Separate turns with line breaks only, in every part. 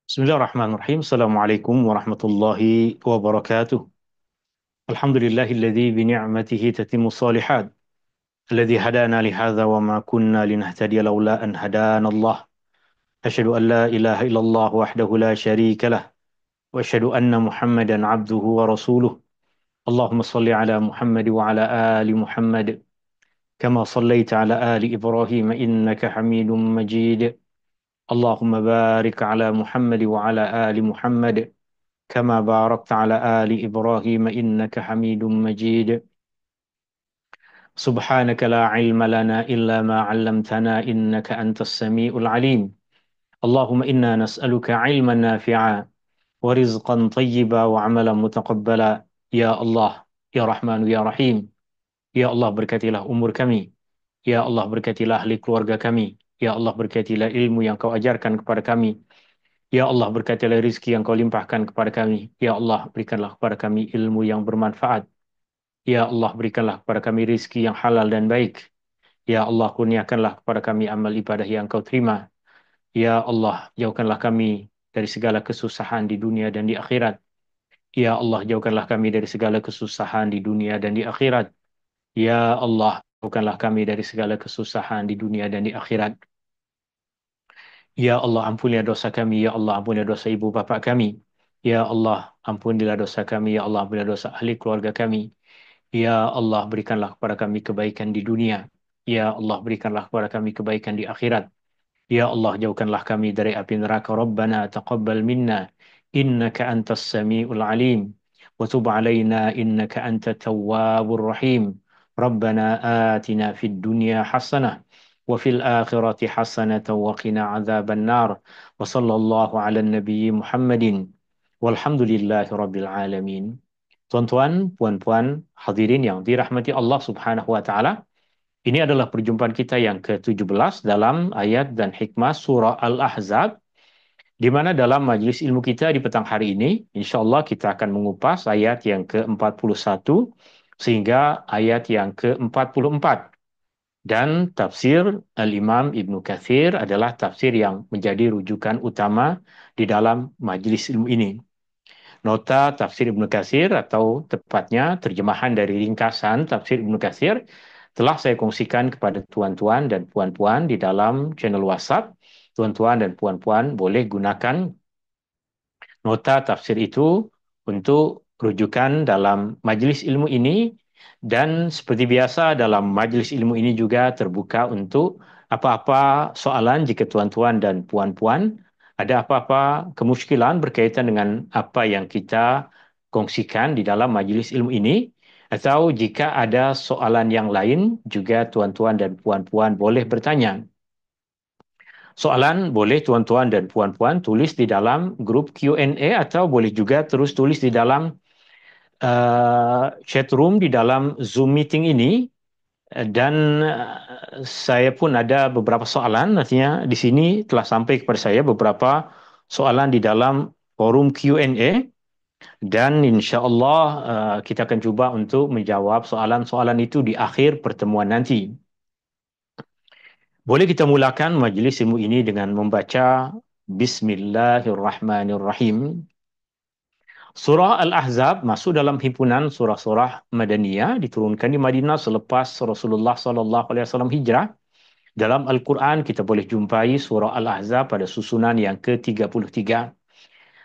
Bismillahirrahmanirrahim. Assalamualaikum warahmatullahi wabarakatuh. Alhamdulillahilladzi bi ni'matihi tatimmu shalihat. Alladzi hadana li hadza wa ma kunna linahtadiya laula an hadana Allah. Asyhadu an la ilaha illallah wahdahu la syarika lah wa asyhadu anna Muhammadan abduhu wa rasuluh. Allahumma shalli ala Muhammad wa ala ali Muhammad kama shallaita ala ali Ibrahim innaka Hamidum Majid. Allahumma barik ala Muhammad wa ala ali Muhammad كما باركت على آل إبراهيم إنك حميد مجيد. سبحانك لا علم لنا إلا ما علمتنا إنك أنت السميع العليم. اللهم إنا نسألك علما نافعا ورزقا طيبا وعملا متقبلا. Ya Allah, Ya Rahman, Ya Rahim. Ya Allah, berkatilah umur kami. Ya Allah, berkatilah ahli keluarga kami. Ya Allah, berkatilah ilmu yang kau ajarkan kepada kami. Ya Allah, berkatilah rizki yang kau limpahkan kepada kami. Ya Allah, berikanlah kepada kami ilmu yang bermanfaat. Ya Allah, berikanlah kepada kami rizki yang halal dan baik. Ya Allah, kurniakanlah kepada kami amal ibadah yang kau terima. Ya Allah, jauhkanlah kami dari segala kesusahan di dunia dan di akhirat. Ya Allah, jauhkanlah kami dari segala kesusahan di dunia dan di akhirat. Ya Allah, jauhkanlah kami dari segala kesusahan di dunia dan di akhirat. Ya Allah, ampunilah dosa kami. Ya Allah, ampunilah dosa ibu bapa kami. Ya Allah, ampunilah dosa kami. Ya Allah, ampunilah dosa ahli keluarga kami. Ya Allah, berikanlah kepada kami kebaikan di dunia. Ya Allah, berikanlah kepada kami kebaikan di akhirat. Ya Allah, jauhkanlah kami dari api neraka. Rabbana taqabbal minna innaka antas samiul alim wa tub alaina innaka antat tawwabur rahim. Rabbana atina fid dunya hasanah wa fil akhirati hasanah wa qina adzaban nar. Wa sallallahu ala nabiyyi Muhammadin walhamdulillahi rabbil alamin. Tuan-tuan, puan-puan, hadirin yang dirahmati Allah Subhanahu wa taala. Ini adalah perjumpaan kita yang ke-17 dalam ayat dan hikmah surah Al-Ahzab, di mana dalam majlis ilmu kita di petang hari ini, insya Allah kita akan mengupas ayat yang ke-41 sehingga ayat yang ke-44. Dan tafsir Al-Imam Ibnu Katsir adalah tafsir yang menjadi rujukan utama di dalam majlis ilmu ini. Nota tafsir Ibnu Katsir atau tepatnya terjemahan dari ringkasan tafsir Ibnu Katsir telah saya kongsikan kepada tuan-tuan dan puan-puan di dalam channel WhatsApp. Tuan-tuan dan puan-puan boleh gunakan nota tafsir itu untuk rujukan dalam majlis ilmu ini, dan seperti biasa dalam majlis ilmu ini juga terbuka untuk apa-apa soalan jika tuan-tuan dan puan-puan ada apa-apa kemusykilan berkaitan dengan apa yang kita kongsikan di dalam majlis ilmu ini, atau jika ada soalan yang lain juga tuan-tuan dan puan-puan boleh bertanya. Soalan boleh tuan-tuan dan puan-puan tulis di dalam grup Q&A atau boleh juga terus tulis di dalam chat room di dalam Zoom meeting ini. Dan saya pun ada beberapa soalan, artinya di sini telah sampai kepada saya beberapa soalan di dalam forum Q&A, dan insya Allah kita akan cuba untuk menjawab soalan-soalan itu di akhir pertemuan nanti. Boleh kita mulakan majlis ilmu ini dengan membaca Bismillahirrahmanirrahim. Surah Al-Ahzab masuk dalam himpunan surah-surah Madaniyah, diturunkan di Madinah selepas Rasulullah SAW hijrah. Dalam Al-Quran kita boleh jumpai surah Al-Ahzab pada susunan yang ke-33.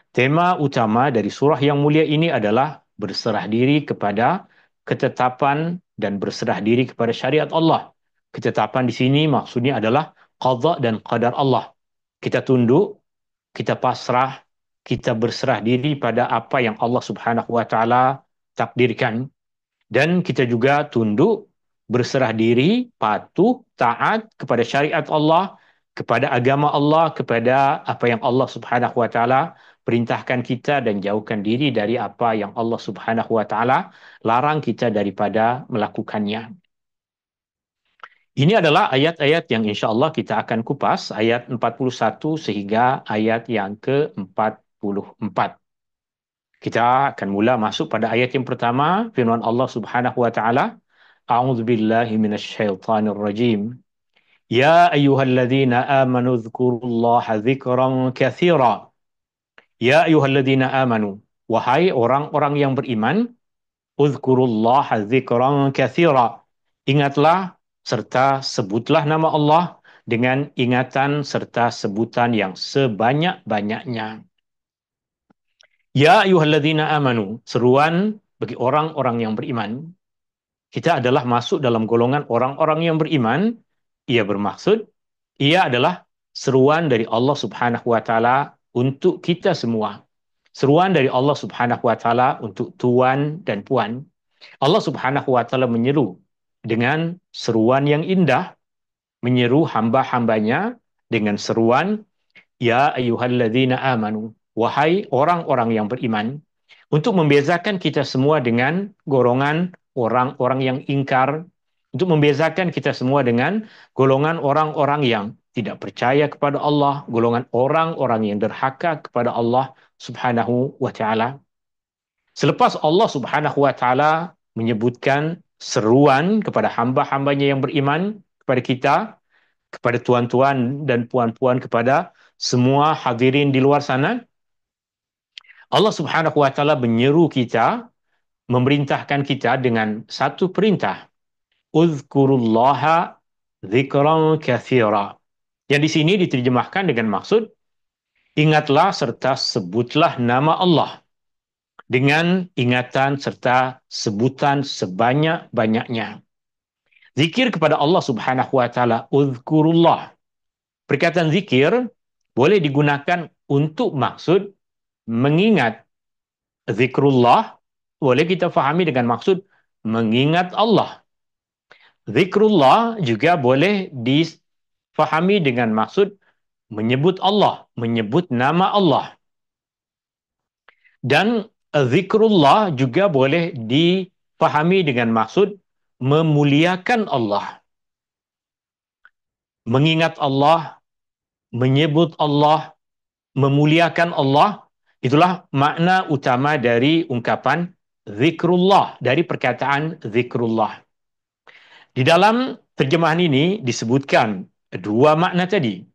Tema utama dari surah yang mulia ini adalah berserah diri kepada ketetapan dan berserah diri kepada syariat Allah. Ketetapan di sini maksudnya adalah qadha dan qadar Allah. Kita tunduk, kita pasrah, kita berserah diri pada apa yang Allah Subhanahu wa taala takdirkan, dan kita juga tunduk, berserah diri, patuh, taat kepada syariat Allah, kepada agama Allah, kepada apa yang Allah Subhanahu wa taala perintahkan kita, dan jauhkan diri dari apa yang Allah Subhanahu wa taala larang kita daripada melakukannya. Ini adalah ayat-ayat yang insya Allah kita akan kupas, ayat 41 sehingga ayat yang ke-44. Kita akan mula masuk pada ayat yang pertama, firman Allah Subhanahu wa taala, A'udzubillahi minasyaitonir rajim. Ya ayyuhalladzina amanu dzkurullaha dzikran katsira Ya ayyuhalladzina amanu, wahai orang-orang yang beriman, uzkurullaha dzikran katsira. Ingatlah serta sebutlah nama Allah dengan ingatan serta sebutan yang sebanyak-banyaknya. Ya ayyuhalladzina amanu, seruan bagi orang-orang yang beriman. Kita adalah masuk dalam golongan orang-orang yang beriman. Ia bermaksud, ia adalah seruan dari Allah Subhanahu wa taala untuk kita semua. Seruan dari Allah Subhanahu wa taala untuk tuan dan puan. Allah Subhanahu wa taala menyeru dengan seruan yang indah, menyeru hamba-hambanya dengan seruan ya ayyuhalladzina amanu, wahai orang-orang yang beriman, untuk membezakan kita semua dengan golongan orang-orang yang ingkar, untuk membezakan kita semua dengan golongan orang-orang yang tidak percaya kepada Allah, golongan orang-orang yang derhaka kepada Allah Subhanahu wa taala. Selepas Allah Subhanahu wa taala menyebutkan seruan kepada hamba-hambanya yang beriman, kepada kita, kepada tuan-tuan dan puan-puan, kepada semua hadirin di luar sana, Allah Subhanahu wa taala menyeru kita, memerintahkan kita dengan satu perintah, uzkurullaha dzikran katsira. Yang di sini diterjemahkan dengan maksud ingatlah serta sebutlah nama Allah dengan ingatan serta sebutan sebanyak-banyaknya. Zikir kepada Allah Subhanahu wa taala, uzkurullah. Perkataan zikir boleh digunakan untuk maksud mengingat. Zikrullah boleh kita fahami dengan maksud mengingat Allah. Zikrullah juga boleh difahami dengan maksud menyebut Allah, menyebut nama Allah. Dan zikrullah juga boleh difahami dengan maksud memuliakan Allah. Mengingat Allah, menyebut Allah, memuliakan Allah, itulah makna utama dari ungkapan zikrullah, dari perkataan zikrullah. Di dalam terjemahan ini disebutkan dua makna tadi.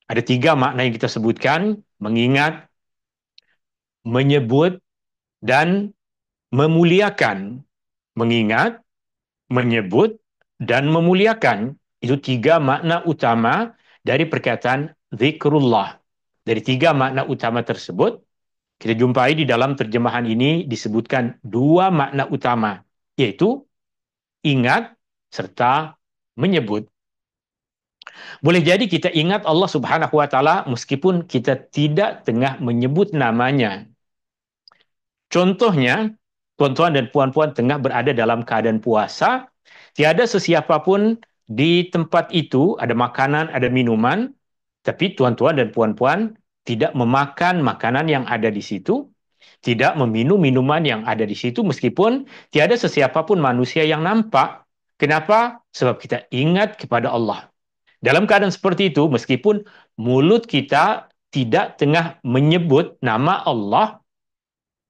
Ada tiga makna yang kita sebutkan, mengingat, menyebut, dan memuliakan. Mengingat, menyebut, dan memuliakan. Itu tiga makna utama dari perkataan zikrullah. Dari tiga makna utama tersebut, kita jumpai di dalam terjemahan ini disebutkan dua makna utama, yaitu ingat serta menyebut. Boleh jadi kita ingat Allah Subhanahu wa taala meskipun kita tidak tengah menyebut namanya. Contohnya, tuan-tuan dan puan-puan tengah berada dalam keadaan puasa, tiada sesiapa pun di tempat itu, ada makanan, ada minuman, tapi tuan-tuan dan puan-puan tidak memakan makanan yang ada di situ, tidak meminum minuman yang ada di situ, meskipun tiada sesiapa pun manusia yang nampak. Kenapa? Sebab kita ingat kepada Allah. Dalam keadaan seperti itu, meskipun mulut kita tidak tengah menyebut nama Allah,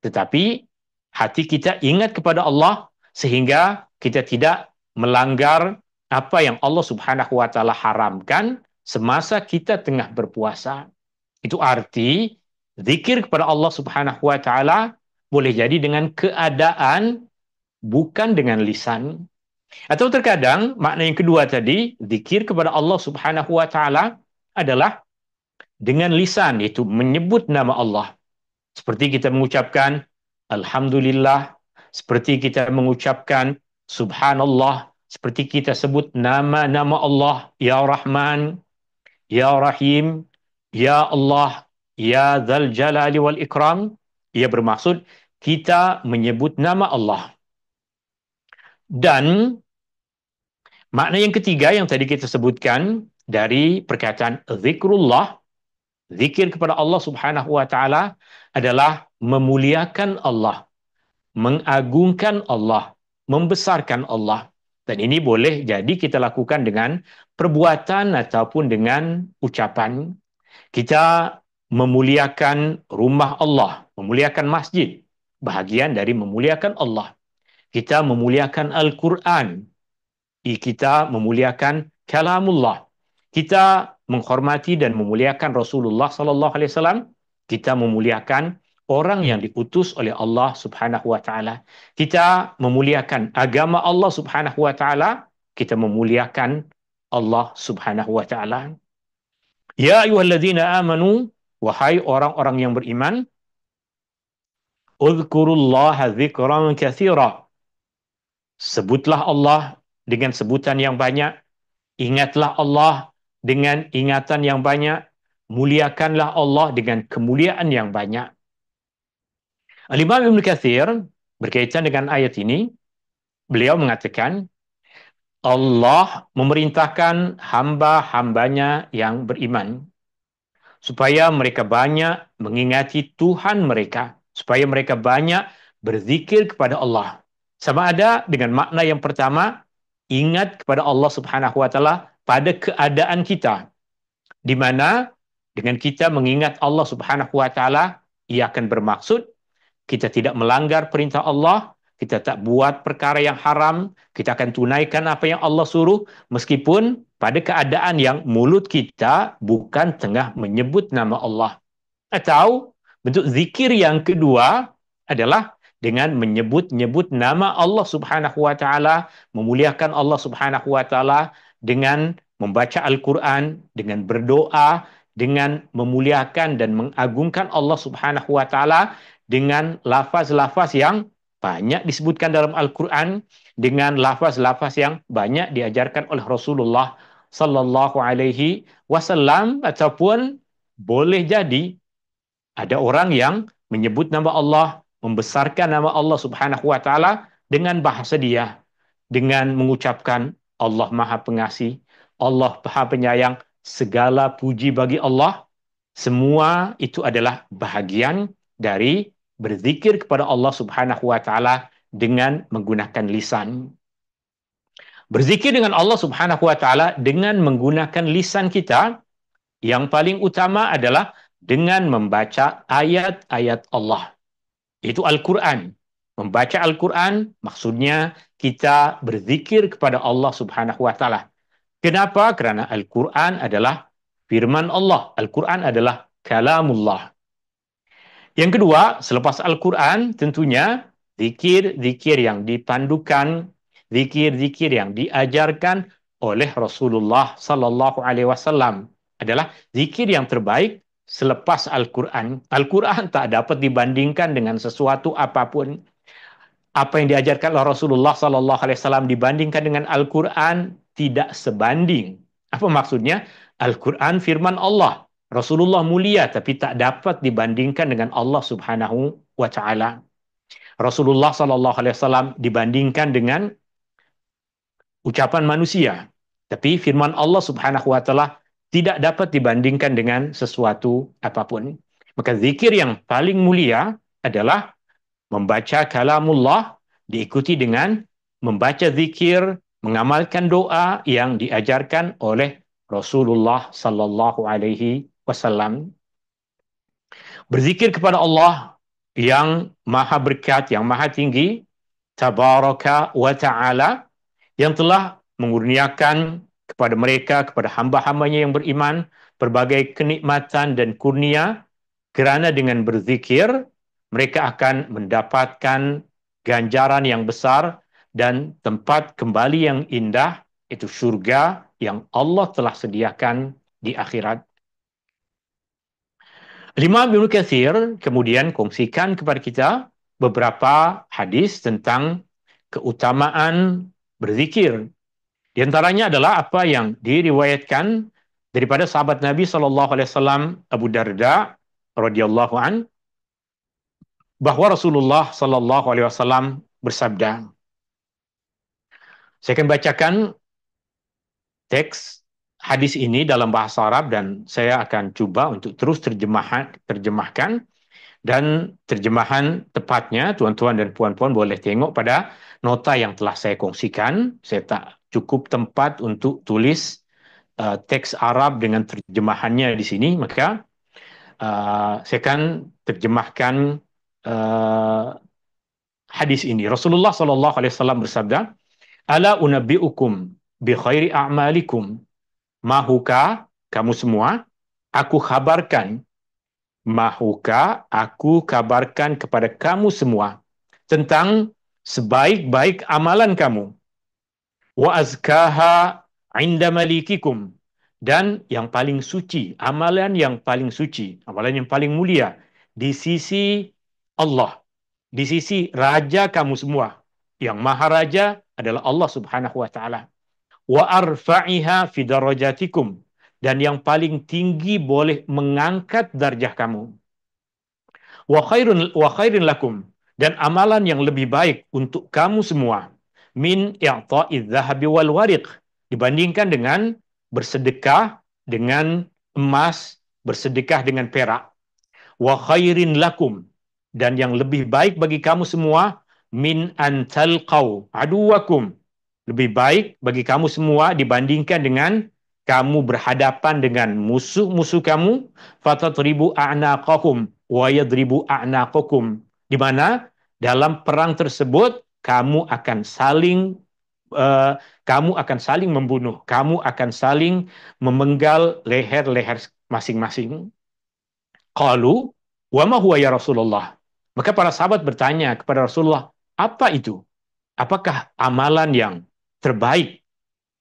tetapi hati kita ingat kepada Allah sehingga kita tidak melanggar apa yang Allah Subhanahu wa taala haramkan semasa kita tengah berpuasa. Itu arti zikir kepada Allah Subhanahu wa taala boleh jadi dengan keadaan, bukan dengan lisan. Atau terkadang makna yang kedua tadi, zikir kepada Allah Subhanahu wa taala adalah dengan lisan, yaitu menyebut nama Allah. Seperti kita mengucapkan alhamdulillah, seperti kita mengucapkan subhanallah, seperti kita sebut nama-nama Allah, ya Rahman, ya Rahim, ya Allah, ya Dzal Jalali wal Ikram. Ia bermaksud kita menyebut nama Allah. Dan makna yang ketiga yang tadi kita sebutkan dari perkataan zikrullah, zikir kepada Allah Subhanahu wa taala adalah memuliakan Allah, mengagungkan Allah, membesarkan Allah. Dan ini boleh jadi kita lakukan dengan perbuatan ataupun dengan ucapan. Kita memuliakan rumah Allah, memuliakan masjid, bahagian dari memuliakan Allah. Kita memuliakan Al-Quran, kita memuliakan kalamullah. Kita menghormati dan memuliakan Rasulullah sallallahu alaihi wasallam, kita memuliakan orang yang diutus oleh Allah Subhanahu wa taala. Kita memuliakan agama Allah Subhanahu wa taala, kita memuliakan Allah Subhanahu wa taala. Ya ayyuhalladzina amanu, wahai orang-orang yang beriman, uzkurullaha dzikran katsira. Sebutlah Allah dengan sebutan yang banyak, ingatlah Allah dengan ingatan yang banyak, muliakanlah Allah dengan kemuliaan yang banyak. Al-Imam Ibn Katsir berkaitan dengan ayat ini, beliau mengatakan Allah memerintahkan hamba-hambanya yang beriman supaya mereka banyak mengingati Tuhan mereka, supaya mereka banyak berzikir kepada Allah. Sama ada dengan makna yang pertama, ingat kepada Allah Subhanahu wa taala pada keadaan kita, di mana dengan kita mengingat Allah Subhanahu wa taala, ia akan bermaksud kita tidak melanggar perintah Allah, kita tak buat perkara yang haram, kita akan tunaikan apa yang Allah suruh, meskipun pada keadaan yang mulut kita bukan tengah menyebut nama Allah. Atau bentuk zikir yang kedua adalah dengan menyebut-nyebut nama Allah Subhanahu wa taala, memuliakan Allah Subhanahu wa taala dengan membaca Al-Qur'an, dengan berdoa, dengan memuliakan dan mengagungkan Allah Subhanahu wa taala dengan lafaz-lafaz yang banyak disebutkan dalam Al-Qur'an, dengan lafaz-lafaz yang banyak diajarkan oleh Rasulullah sallallahu alaihi wasallam, ataupun boleh jadi ada orang yang menyebut nama Allah, membesarkan nama Allah Subhanahu wa taala dengan bahasa dia, dengan mengucapkan Allah Maha Pengasih, Allah Maha Penyayang, segala puji bagi Allah. Semua itu adalah bahagian dari berzikir kepada Allah Subhanahu wa taala dengan menggunakan lisan. Berzikir dengan Allah Subhanahu wa taala dengan menggunakan lisan kita, yang paling utama adalah dengan membaca ayat-ayat Allah. Itu Al-Quran. Membaca Al-Quran maksudnya kita berzikir kepada Allah Subhanahu wa taala. Kenapa? Kerana Al-Quran adalah firman Allah. Al-Quran adalah kalamullah. Yang kedua, selepas Al-Quran, tentunya zikir-zikir yang dipandukan, zikir-zikir yang diajarkan oleh Rasulullah sallallahu alaihi wasallam adalah zikir yang terbaik selepas Al-Quran. Al-Quran tak dapat dibandingkan dengan sesuatu apapun. Apa yang diajarkan oleh Rasulullah sallallahu alaihi wasallam dibandingkan dengan Al-Quran tidak sebanding. Apa maksudnya? Al-Quran firman Allah. Rasulullah mulia tapi tak dapat dibandingkan dengan Allah Subhanahu wa taala. Rasulullah sallallahu alaihi wasallam dibandingkan dengan ucapan manusia. Tapi firman Allah Subhanahu wa taala tidak dapat dibandingkan dengan sesuatu apapun. Maka zikir yang paling mulia adalah membaca kalamullah diikuti dengan membaca zikir, mengamalkan doa yang diajarkan oleh Rasulullah sallallahu alaihi wasallam. Berzikir kepada Allah yang maha berkat, yang maha tinggi, tabaraka wa ta'ala, yang telah mengurniakan kepada mereka, kepada hamba-hambanya yang beriman, berbagai kenikmatan dan kurnia, kerana dengan berzikir, mereka akan mendapatkan ganjaran yang besar dan tempat kembali yang indah, itu syurga yang Allah telah sediakan di akhirat. Imam Ibn Katsir kemudian kongsikan kepada kita beberapa hadis tentang keutamaan berzikir. Di antaranya adalah apa yang diriwayatkan daripada sahabat Nabi sallallahu alaihi wasallam Abu Darda radhiyallahu an, bahwa Rasulullah sallallahu alaihi wasallam bersabda. Saya akan bacakan teks hadis ini dalam bahasa Arab dan saya akan cuba untuk terus terjemahkan, dan terjemahan tepatnya tuan-tuan dan puan-puan boleh tengok pada nota yang telah saya kongsikan. Saya tak cukup tempat untuk tulis teks Arab dengan terjemahannya di sini, maka saya akan terjemahkan hadis ini. Rasulullah sallallahu alaihi wasallam bersabda, "Ala unabbiukum bi khairi a'malikum." Mahukah kamu semua aku khabarkan Mahukah aku kabarkan kepada kamu semua tentang sebaik-baik amalan kamu, wa azkaha inda malikikum, dan yang paling suci, amalan yang paling mulia di sisi Allah, di sisi raja kamu semua. Yang maha raja adalah Allah Subhanahu wa taala. Wa arfa'iha fi darajatikum, dan yang paling tinggi boleh mengangkat darjah kamu. Wa khairin lakum, dan amalan yang lebih baik untuk kamu semua, min i'ta'iz zahabi wal wariq, dibandingkan dengan bersedekah dengan emas, bersedekah dengan perak. Wa khairin lakum, dan yang lebih baik bagi kamu semua, min an talqau aduwakum, lebih baik bagi kamu semua dibandingkan dengan kamu berhadapan dengan musuh-musuh kamu, fatatribu a'naqakum wa yadribu a'naqakum, di mana dalam perang tersebut uh, kamu akan saling membunuh, kamu akan saling memenggal leher-leher masing-masing. Qalu wa ma huwa ya Rasulullah. Maka para sahabat bertanya kepada Rasulullah, apa itu? Apakah amalan yang terbaik?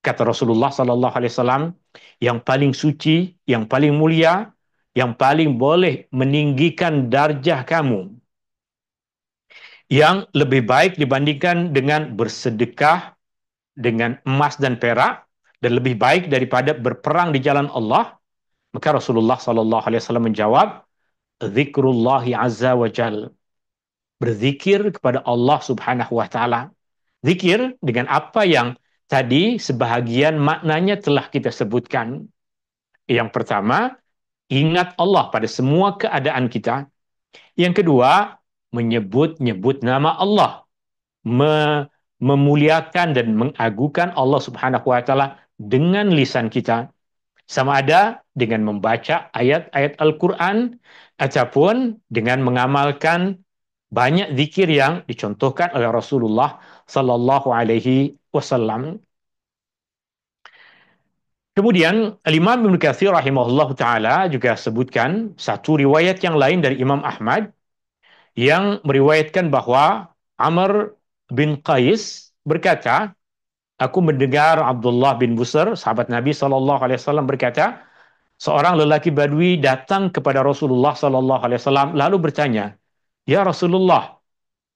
Kata Rasulullah sallallahu alaihi wasallam, yang paling suci, yang paling mulia, yang paling boleh meninggikan darjah kamu, yang lebih baik dibandingkan dengan bersedekah dengan emas dan perak, dan lebih baik daripada berperang di jalan Allah. Maka Rasulullah sallallahu alaihi wasallam menjawab, zikrullahi azza wa jal, berzikir kepada Allah Subhanahu wa taala. Zikir dengan apa yang tadi sebahagian maknanya telah kita sebutkan. Yang pertama, ingat Allah pada semua keadaan kita. Yang kedua, menyebut-nyebut nama Allah, memuliakan dan mengagukan Allah Subhanahu wa taala dengan lisan kita. Sama ada dengan membaca ayat-ayat Al-Quran ataupun dengan mengamalkan banyak zikir yang dicontohkan oleh Rasulullah Sallallahu Alaihi Wasallam. Kemudian Imam Ibn Katsir rahimahullah taala juga sebutkan satu riwayat yang lain dari Imam Ahmad yang meriwayatkan bahwa Amr bin Qais berkata, aku mendengar Abdullah bin Busr, sahabat Nabi Sallallahu Alaihi Wasallam berkata, seorang lelaki Badui datang kepada Rasulullah Sallallahu Alaihi Wasallam lalu bertanya, ya Rasulullah,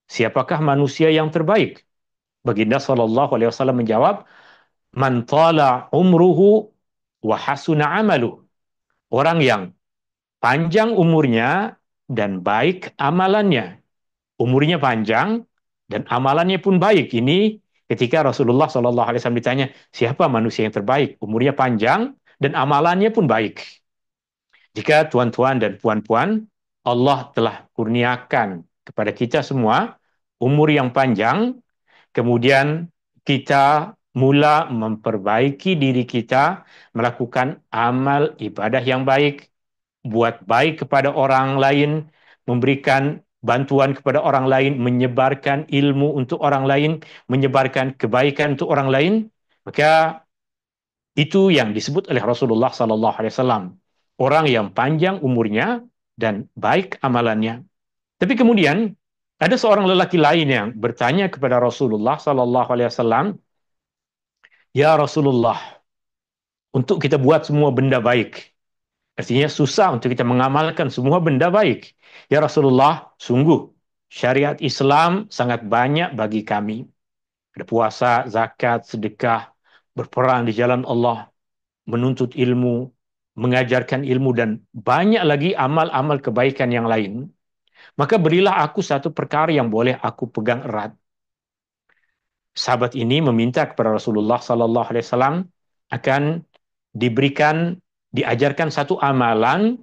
siapakah manusia yang terbaik? Baginda Sallallahu Alaihi Wasallam menjawab, man tala umruhu wa hasuna amaluh, orang yang panjang umurnya dan baik amalannya. Umurnya panjang dan amalannya pun baik. Ini ketika Rasulullah Sallallahu Alaihi Wasallam ditanya, siapa manusia yang terbaik? Umurnya panjang dan amalannya pun baik. Jika tuan-tuan dan puan-puan, Allah telah kurniakan kepada kita semua umur yang panjang, kemudian kita mula memperbaiki diri kita, melakukan amal ibadah yang baik, buat baik kepada orang lain, memberikan bantuan kepada orang lain, menyebarkan ilmu untuk orang lain, menyebarkan kebaikan untuk orang lain, maka itu yang disebut oleh Rasulullah Sallallahu Alaihi Wasallam, orang yang panjang umurnya dan baik amalannya. Tapi kemudian ada seorang lelaki lain yang bertanya kepada Rasulullah Sallallahu Alaihi Wasallam, ya Rasulullah, untuk kita buat semua benda baik, artinya susah untuk kita mengamalkan semua benda baik. Ya Rasulullah, sungguh syariat Islam sangat banyak bagi kami. Ada puasa, zakat, sedekah, berperang di jalan Allah, menuntut ilmu, mengajarkan ilmu, dan banyak lagi amal-amal kebaikan yang lain. Maka berilah aku satu perkara yang boleh aku pegang erat. Sahabat ini meminta kepada Rasulullah Sallallahu Alaihi Wasallam akan diajarkan satu amalan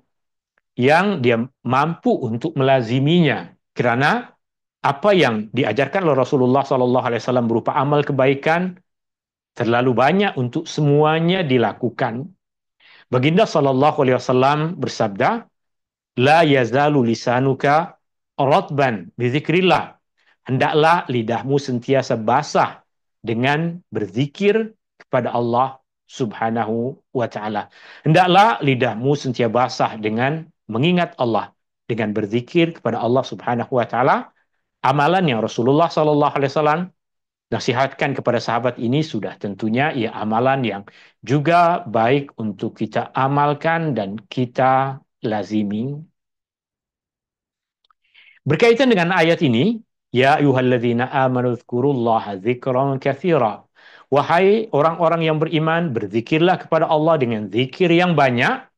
yang dia mampu untuk melaziminya. Kerana apa yang diajarkan oleh Rasulullah Sallallahu Alaihi Wasallam berupa amal kebaikan terlalu banyak untuk semuanya dilakukan. Baginda Sallallahu Alaihi Wasallam bersabda, la yazalu lisanuka ratban bizikrillah. Hendaklah lidahmu sentiasa basah dengan berzikir kepada Allah Subhanahu wa taala. Hendaklah lidahmu sentiasa basah dengan mengingat Allah. dengan berzikir kepada Allah Subhanahu wa taala. Amalan yang Rasulullah sallallahu alaihi wasallam nasihatkan kepada sahabat ini sudah tentunya ia amalan yang juga baik untuk kita amalkan dan kita lazimi. Berkaitan dengan ayat ini, ya ayyuhalladzina amanu dzkurullaha dzikran katsira. Wahai orang-orang yang beriman, berzikirlah kepada Allah dengan zikir yang banyak.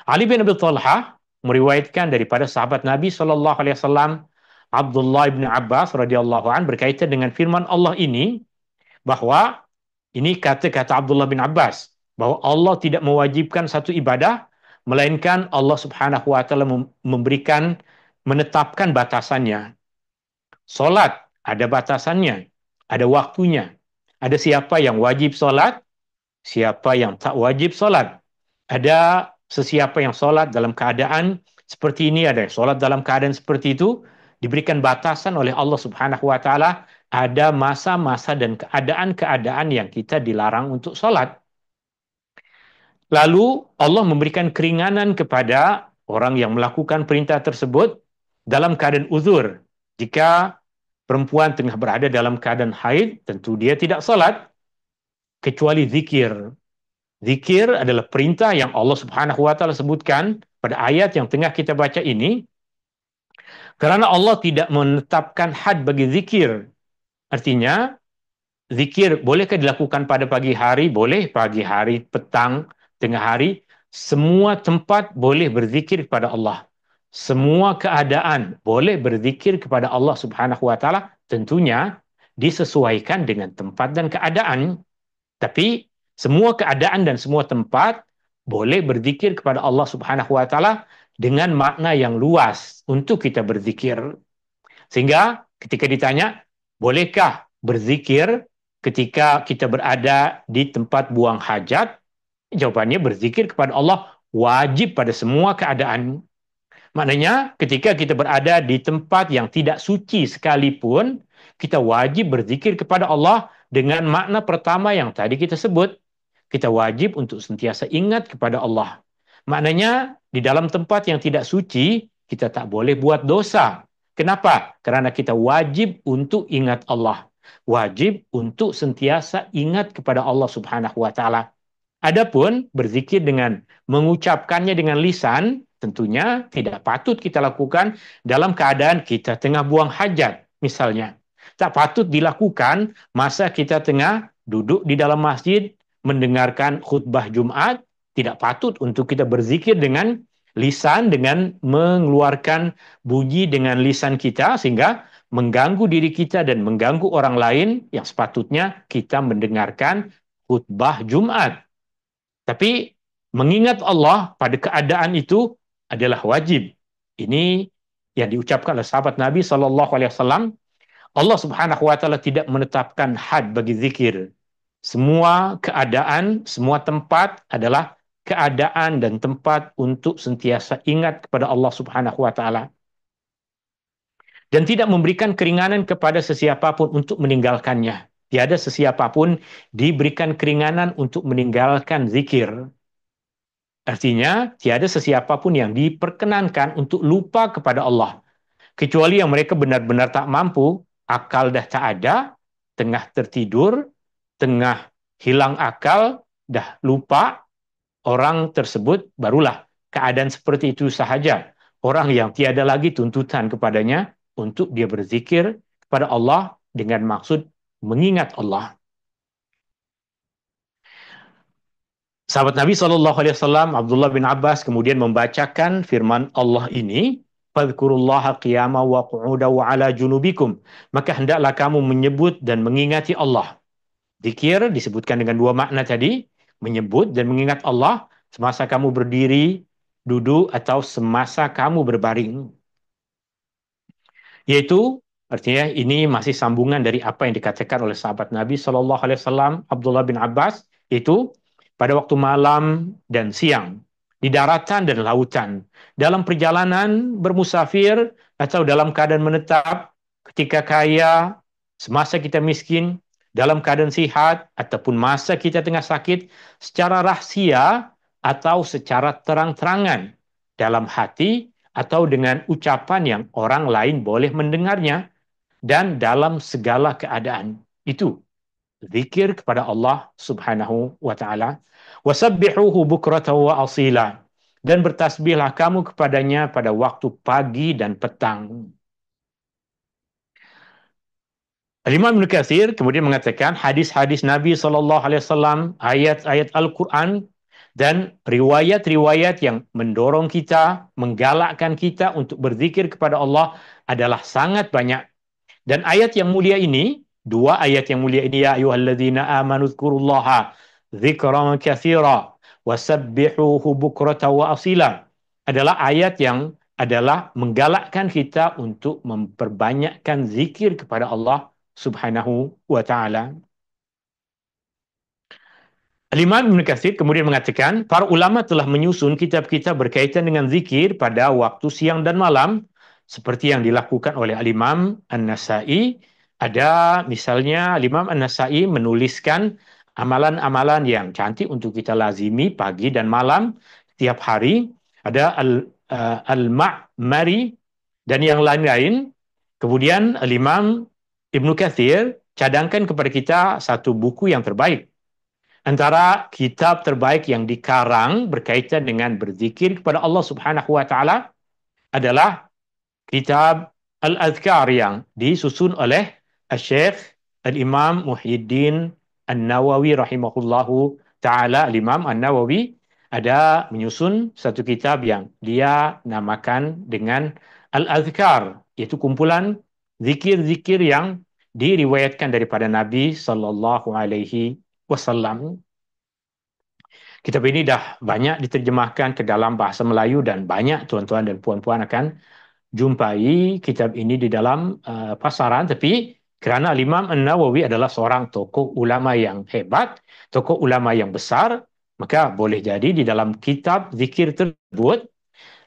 Ali bin Abi Thalhah meriwayatkan daripada sahabat Nabi sallallahu alaihi wasallam Abdullah bin Abbas radhiyallahu an berkaitan dengan firman Allah ini bahwa ini kata-kata Abdullah bin Abbas bahwa Allah tidak mewajibkan satu ibadah melainkan Allah Subhanahu wa taala memberikan menetapkan batasannya. Solat ada batasannya, ada waktunya. Ada siapa yang wajib solat, siapa yang tak wajib solat. Ada sesiapa yang solat dalam keadaan seperti ini, ada yang solat dalam keadaan seperti itu, diberikan batasan oleh Allah Subhanahu wa taala, ada masa-masa dan keadaan-keadaan yang kita dilarang untuk solat. Lalu Allah memberikan keringanan kepada orang yang melakukan perintah tersebut dalam keadaan uzur. Jika perempuan tengah berada dalam keadaan haid, tentu dia tidak salat kecuali zikir. Zikir adalah perintah yang Allah Subhanahu wa taala sebutkan pada ayat yang tengah kita baca ini, karena Allah tidak menetapkan had bagi zikir. Artinya, zikir bolehkah dilakukan pada pagi hari? Boleh pagi hari, petang, tengah hari. Semua tempat boleh berzikir kepada Allah. Semua keadaan boleh berzikir kepada Allah Subhanahu wa taala, tentunya disesuaikan dengan tempat dan keadaan. Tapi semua keadaan dan semua tempat boleh berzikir kepada Allah Subhanahu wa taala dengan makna yang luas untuk kita berzikir. Sehingga ketika ditanya, bolehkah berzikir ketika kita berada di tempat buang hajat? Jawabannya berzikir kepada Allah wajib pada semua keadaan. Maknanya ketika kita berada di tempat yang tidak suci sekalipun, kita wajib berzikir kepada Allah dengan makna pertama yang tadi kita sebut. Kita wajib untuk sentiasa ingat kepada Allah. Maknanya di dalam tempat yang tidak suci, kita tak boleh buat dosa. Kenapa? Karena kita wajib untuk ingat Allah. Wajib untuk sentiasa ingat kepada Allah Subhanahu wa taala. Adapun berzikir dengan mengucapkannya dengan lisan, tentunya tidak patut kita lakukan dalam keadaan kita tengah buang hajat, misalnya. Tak patut dilakukan masa kita tengah duduk di dalam masjid, mendengarkan khutbah Jumat, tidak patut untuk kita berzikir dengan lisan, dengan mengeluarkan bunyi dengan lisan kita, sehingga mengganggu diri kita dan mengganggu orang lain yang sepatutnya kita mendengarkan khutbah Jumat. Tapi mengingat Allah pada keadaan itu adalah wajib. Ini yang diucapkan oleh sahabat Nabi Shallallahu Alaihi Wasallam. Allah Subhanahu Wa Taala tidak menetapkan had bagi zikir. Semua keadaan, semua tempat adalah keadaan dan tempat untuk sentiasa ingat kepada Allah Subhanahu Wa Taala. Dan tidak memberikan keringanan kepada sesiapa pun untuk meninggalkannya. Tiada sesiapa pun diberikan keringanan untuk meninggalkan zikir. Artinya, tiada sesiapa pun yang diperkenankan untuk lupa kepada Allah. Kecuali yang mereka benar-benar tak mampu, akal dah tak ada, tengah tertidur, tengah hilang akal, dah lupa, orang tersebut barulah keadaan seperti itu sahaja. Orang yang tiada lagi tuntutan kepadanya untuk dia berzikir kepada Allah dengan maksud mengingat Allah. Sahabat Nabi Shallallahu Alaihi Wasallam Abdullah bin Abbas kemudian membacakan firman Allah ini, "Fadhkurullaha qiyama wa qu'uda wa ala junubikum." Maka hendaklah kamu menyebut dan mengingati Allah. Zikir disebutkan dengan dua makna tadi, menyebut dan mengingat Allah semasa kamu berdiri, duduk, atau semasa kamu berbaring. Yaitu artinya ini masih sambungan dari apa yang dikatakan oleh sahabat Nabi Shallallahu Alaihi Wasallam Abdullah bin Abbas, itu pada waktu malam dan siang, di daratan dan lautan, dalam perjalanan bermusafir atau dalam keadaan menetap, ketika kaya, semasa kita miskin, dalam keadaan sihat ataupun masa kita tengah sakit, secara rahasia atau secara terang-terangan, dalam hati atau dengan ucapan yang orang lain boleh mendengarnya dan dalam segala keadaan. Itu zikir kepada Allah Subhanahu wa taala. Wasabbihuhu bukratan wa asila. Dan bertasbihlah kamu kepadanya pada waktu pagi dan petang. Imam Ibn Katsir kemudian mengatakan hadis-hadis Nabi SAW, ayat-ayat Al-Quran, dan riwayat-riwayat yang mendorong kita, menggalakkan kita untuk berzikir kepada Allah adalah sangat banyak. Dan ayat yang mulia ini, dua ayat yang mulia ini, ya ayyuhalladzina amanu dzkurullaha dzikran katsira wasabbihuhu bukratan wa asila, adalah ayat yang adalah menggalakkan kita untuk memperbanyakkan zikir kepada Allah Subhanahu wa taala. Al-Imam Ibn Katsir kemudian mengatakan, para ulama telah menyusun kitab-kitab berkaitan dengan zikir pada waktu siang dan malam, seperti yang dilakukan oleh Al-Imam An-Nasai. Ada misalnya Al-Imam An-Nasai menuliskan amalan-amalan yang cantik untuk kita lazimi pagi dan malam setiap hari. Ada Al-Ma'mari dan yang lain-lain. Kemudian Al-Imam Ibn Katsir cadangkan kepada kita satu buku yang terbaik. Antara kitab terbaik yang dikarang berkaitan dengan berzikir kepada Allah Subhanahu wa taala adalah kitab Al-Adhkar yang disusun oleh Syekh Al-Imam Muhyiddin An-Nawawi rahimahullahu taala. Al-Imam An-Nawawi ada menyusun satu kitab yang dia namakan dengan Al-Adhkar, yaitu kumpulan zikir-zikir yang diriwayatkan daripada Nabi sallallahu alaihi wasallam. Kitab ini dah banyak diterjemahkan ke dalam bahasa Melayu dan banyak tuan-tuan dan puan-puan akan jumpai kitab ini di dalam pasaran. Tapi kerana Imam An-Nawawi adalah seorang tokoh ulama yang hebat, tokoh ulama yang besar, maka boleh jadi di dalam kitab zikir tersebut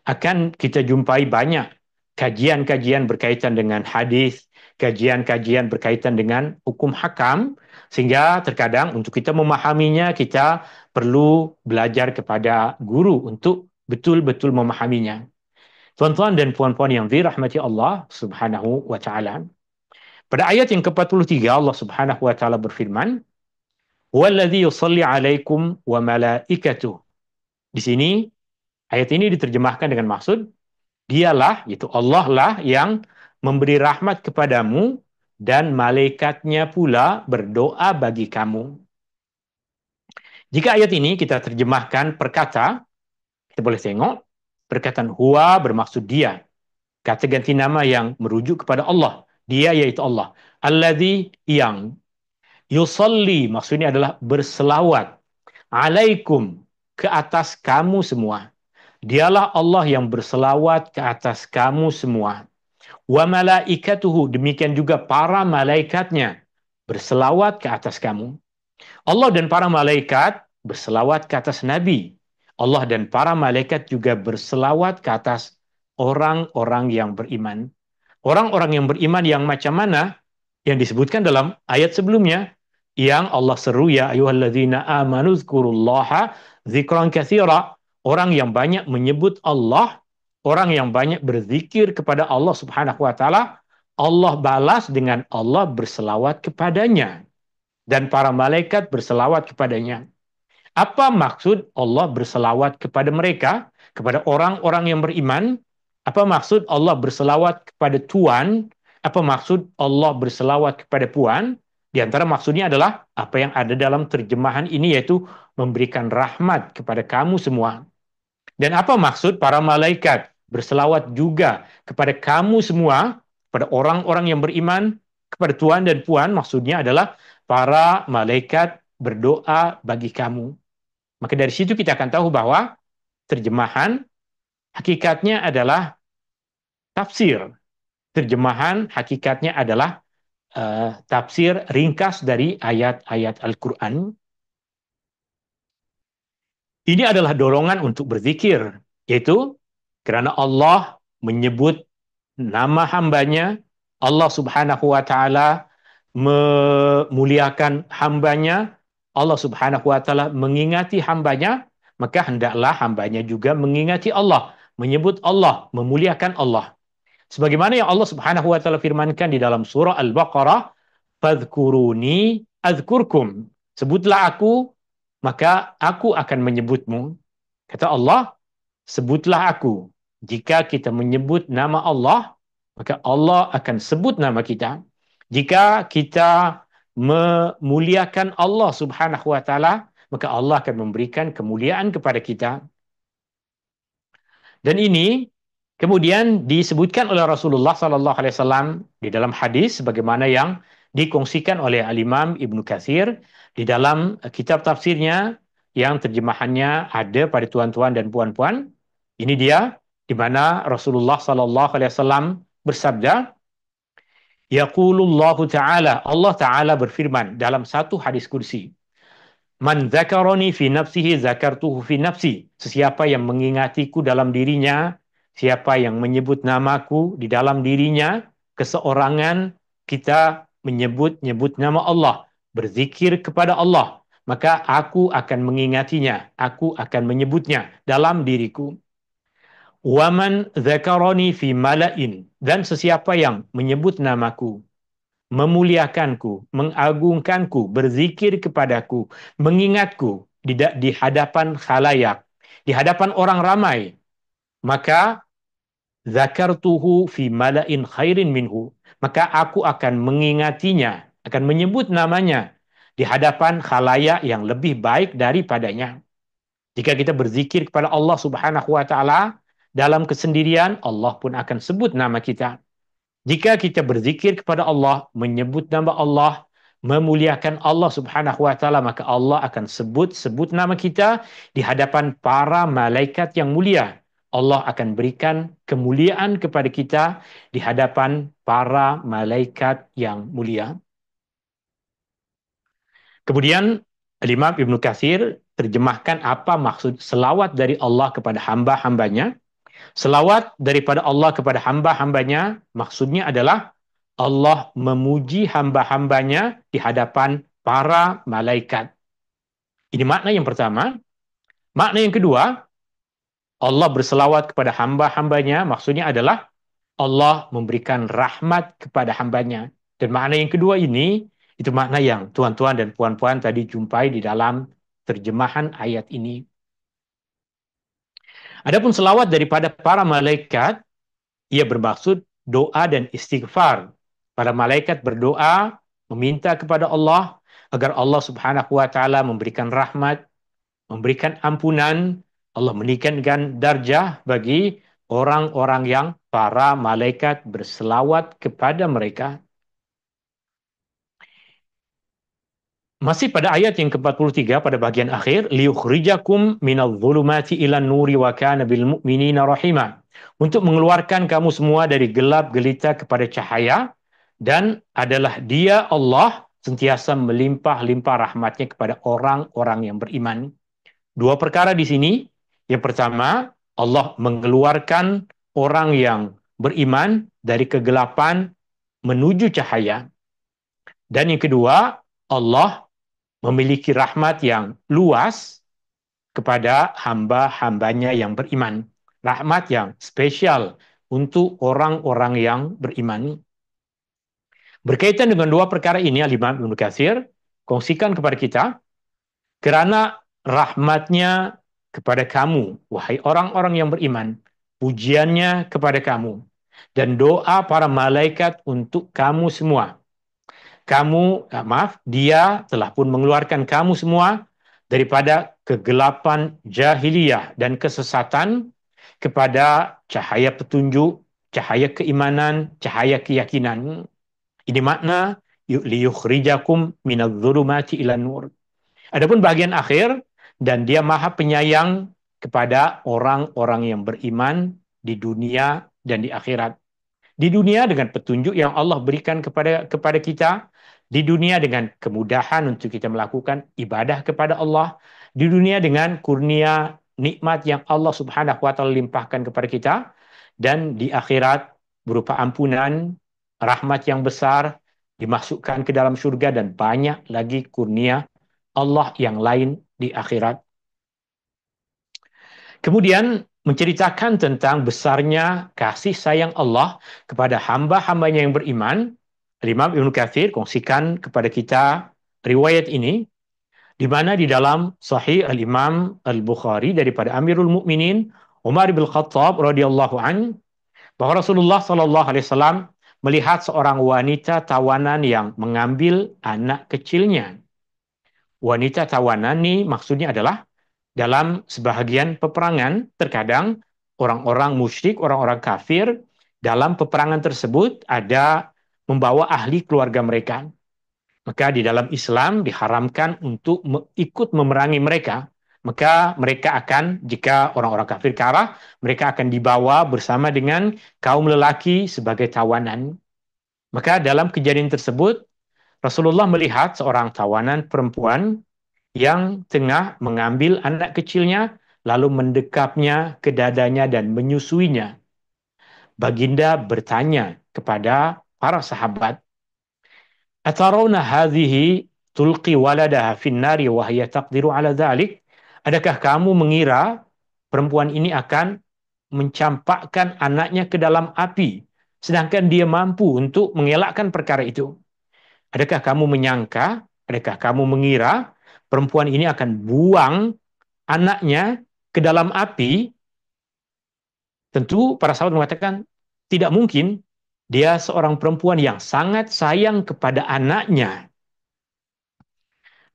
akan kita jumpai banyak kajian-kajian berkaitan dengan hadis, kajian-kajian berkaitan dengan hukum hakam, sehingga terkadang untuk kita memahaminya, kita perlu belajar kepada guru untuk betul-betul memahaminya. Tuan-tuan dan puan-puan yang dirahmati Allah Subhanahu wa taala. Pada ayat yang ke-43 Allah Subhanahu wa taala berfirman, "Wallazi yusalli 'alaikum wa malaikatuh." Di sini ayat ini diterjemahkan dengan maksud dialah, yaitu Allah lah yang memberi rahmat kepadamu dan malaikatnya pula berdoa bagi kamu. Jika ayat ini kita terjemahkan per kata, kita boleh tengok perkataan huwa bermaksud dia. Kata ganti nama yang merujuk kepada Allah. Dia yaitu Allah. Alladzi yang yusalli maksudnya adalah berselawat alaikum ke atas kamu semua. Dialah Allah yang berselawat ke atas kamu semua. Wa malaikatuhu, demikian juga para malaikatnya berselawat ke atas kamu. Allah dan para malaikat berselawat ke atas Nabi. Allah dan para malaikat juga berselawat ke atas orang-orang yang beriman. Orang-orang yang beriman yang macam mana? Yang disebutkan dalam ayat sebelumnya, yang Allah seru, ya ayyuhalladzina amanu dzkurullaha dzikran katsira. Orang yang banyak menyebut Allah, orang yang banyak berzikir kepada Allah Subhanahu wa taala, Allah balas dengan Allah berselawat kepadanya dan para malaikat berselawat kepadanya. Apa maksud Allah berselawat kepada mereka, kepada orang-orang yang beriman? Apa maksud Allah berselawat kepada Tuhan? Apa maksud Allah berselawat kepada Puan? Di antara maksudnya adalah apa yang ada dalam terjemahan ini, yaitu memberikan rahmat kepada kamu semua. Dan apa maksud para malaikat berselawat juga kepada kamu semua, kepada orang-orang yang beriman, kepada Tuhan dan Puan? Maksudnya adalah para malaikat berdoa bagi kamu. Maka dari situ kita akan tahu bahwa terjemahan hakikatnya adalah tafsir. Terjemahan hakikatnya adalah tafsir ringkas dari ayat-ayat Al-Quran. Ini adalah dorongan untuk berzikir, yaitu kerana Allah menyebut nama hambanya, Allah Subhanahu wa taala memuliakan hambanya, Allah Subhanahu wa taala mengingati hambanya, maka hendaklah hambanya juga mengingati Allah. menyebut Allah, memuliakan Allah. Sebagaimana yang Allah Subhanahu wa taala firmankan di dalam surah Al-Baqarah, "Fadhkuruni adzkurkum." Sebutlah aku, maka aku akan menyebutmu. Kata Allah, sebutlah aku. Jika kita menyebut nama Allah, maka Allah akan sebut nama kita. Jika kita memuliakan Allah Subhanahu wa taala, maka Allah akan memberikan kemuliaan kepada kita. Dan ini kemudian disebutkan oleh Rasulullah Sallallahu Alaihi Wasallam di dalam hadis sebagaimana yang dikongsikan oleh Al-Imam Ibnu Katsir di dalam kitab tafsirnya yang terjemahannya ada pada tuan-tuan dan puan-puan. Ini dia di mana Rasulullah Sallallahu Alaihi Wasallam bersabda, Yaqulullahu Ta'ala, Allah Ta'ala berfirman dalam satu hadis kursi, Man zakaroni fi nafsihi zakartuhu fi nafsi. Sesiapa yang mengingatiku dalam dirinya, siapa yang menyebut namaku di dalam dirinya, keseorangan kita menyebut-nyebut nama Allah, berzikir kepada Allah, maka aku akan mengingatinya, aku akan menyebutnya dalam diriku. Waman zakaroni fi malain. Dan sesiapa yang menyebut namaku, memuliakanku, mengagungkanku, berzikir kepadaku, mengingatku di hadapan khalayak, di hadapan orang ramai, maka zakartuhu fi malain khairin minhu, maka aku akan mengingatinya, akan menyebut namanya di hadapan khalayak yang lebih baik daripadanya. Jika kita berzikir kepada Allah Subhanahu wa taala dalam kesendirian, Allah pun akan sebut nama kita. Jika kita berzikir kepada Allah, menyebut nama Allah, memuliakan Allah Subhanahu wa taala, maka Allah akan sebut nama kita di hadapan para malaikat yang mulia. Allah akan berikan kemuliaan kepada kita di hadapan para malaikat yang mulia. Kemudian Imam Ibnu Katsir terjemahkan apa maksud selawat dari Allah kepada hamba-hambanya. Selawat daripada Allah kepada hamba-hambanya, maksudnya adalah Allah memuji hamba-hambanya di hadapan para malaikat. Ini makna yang pertama. Makna yang kedua, Allah berselawat kepada hamba-hambanya, maksudnya adalah Allah memberikan rahmat kepada hambanya. Dan makna yang kedua ini, itu makna yang tuan-tuan dan puan-puan tadi jumpai di dalam terjemahan ayat ini. Adapun selawat daripada para malaikat, ia bermaksud doa dan istighfar. Para malaikat berdoa, meminta kepada Allah agar Allah Subhanahu wa taala memberikan rahmat, memberikan ampunan, Allah meningkatkan darjah bagi orang-orang yang para malaikat berselawat kepada mereka. Masih pada ayat yang ke-43 pada bagian akhir, liyukhrijakum minadh-dhulumati ilan nuri wa kana bil mu'minina rahima. Untuk mengeluarkan kamu semua dari gelap gelita kepada cahaya, dan adalah Dia Allah sentiasa melimpah-limpah rahmatnya kepada orang-orang yang beriman. Dua perkara di sini. Yang pertama, Allah mengeluarkan orang yang beriman dari kegelapan menuju cahaya. Dan yang kedua, Allah memiliki rahmat yang luas kepada hamba-hambanya yang beriman. Rahmat yang spesial untuk orang-orang yang beriman. Berkaitan dengan dua perkara ini, Al-Imam Ibnu Katsir kongsikan kepada kita, kerana rahmatnya kepada kamu, wahai orang-orang yang beriman, pujiannya kepada kamu, dan doa para malaikat untuk kamu semua. Dia telah pun mengeluarkan kamu semua daripada kegelapan jahiliyah dan kesesatan kepada cahaya petunjuk, cahaya keimanan, cahaya keyakinan. Ini makna liyukhrijakum minadh-dhulumati ilan nur. Adapun bagian akhir, dan Dia Maha Penyayang kepada orang-orang yang beriman di dunia dan di akhirat. Di dunia dengan petunjuk yang Allah berikan kepada kita, di dunia dengan kemudahan untuk kita melakukan ibadah kepada Allah, di dunia dengan kurnia nikmat yang Allah Subhanahu wa taala limpahkan kepada kita, dan di akhirat berupa ampunan, rahmat yang besar, dimasukkan ke dalam surga, dan banyak lagi kurnia Allah yang lain di akhirat. Kemudian menceritakan tentang besarnya kasih sayang Allah kepada hamba-hambanya yang beriman. Imam Ibnu Katsir kongsikan kepada kita riwayat ini, di mana di dalam Sahih Al-Imam Al-Bukhari daripada Amirul Mukminin Umar bin Khattab radhiyallahu an, bahwa Rasulullah sallallahu alaihi wasallam melihat seorang wanita tawanan yang mengambil anak kecilnya. Wanita tawanan ini maksudnya adalah dalam sebahagian peperangan, terkadang orang-orang musyrik, orang-orang kafir, dalam peperangan tersebut ada membawa ahli keluarga mereka. Maka di dalam Islam diharamkan untuk ikut memerangi mereka. Maka mereka akan, jika orang-orang kafir kalah, mereka akan dibawa bersama dengan kaum lelaki sebagai tawanan. Maka dalam kejadian tersebut, Rasulullah melihat seorang tawanan perempuan yang tengah mengambil anak kecilnya, lalu mendekapnya ke dadanya dan menyusuinya. Baginda bertanya kepada para sahabat, "Atarawna hadhihi tulqi waladaha finnari wa hiya taqdiru ala dhalik?" Adakah kamu mengira perempuan ini akan mencampakkan anaknya ke dalam api, sedangkan dia mampu untuk mengelakkan perkara itu? Adakah kamu menyangka, adakah kamu mengira perempuan ini akan buang anaknya ke dalam api? Tentu para sahabat mengatakan tidak mungkin. Dia seorang perempuan yang sangat sayang kepada anaknya.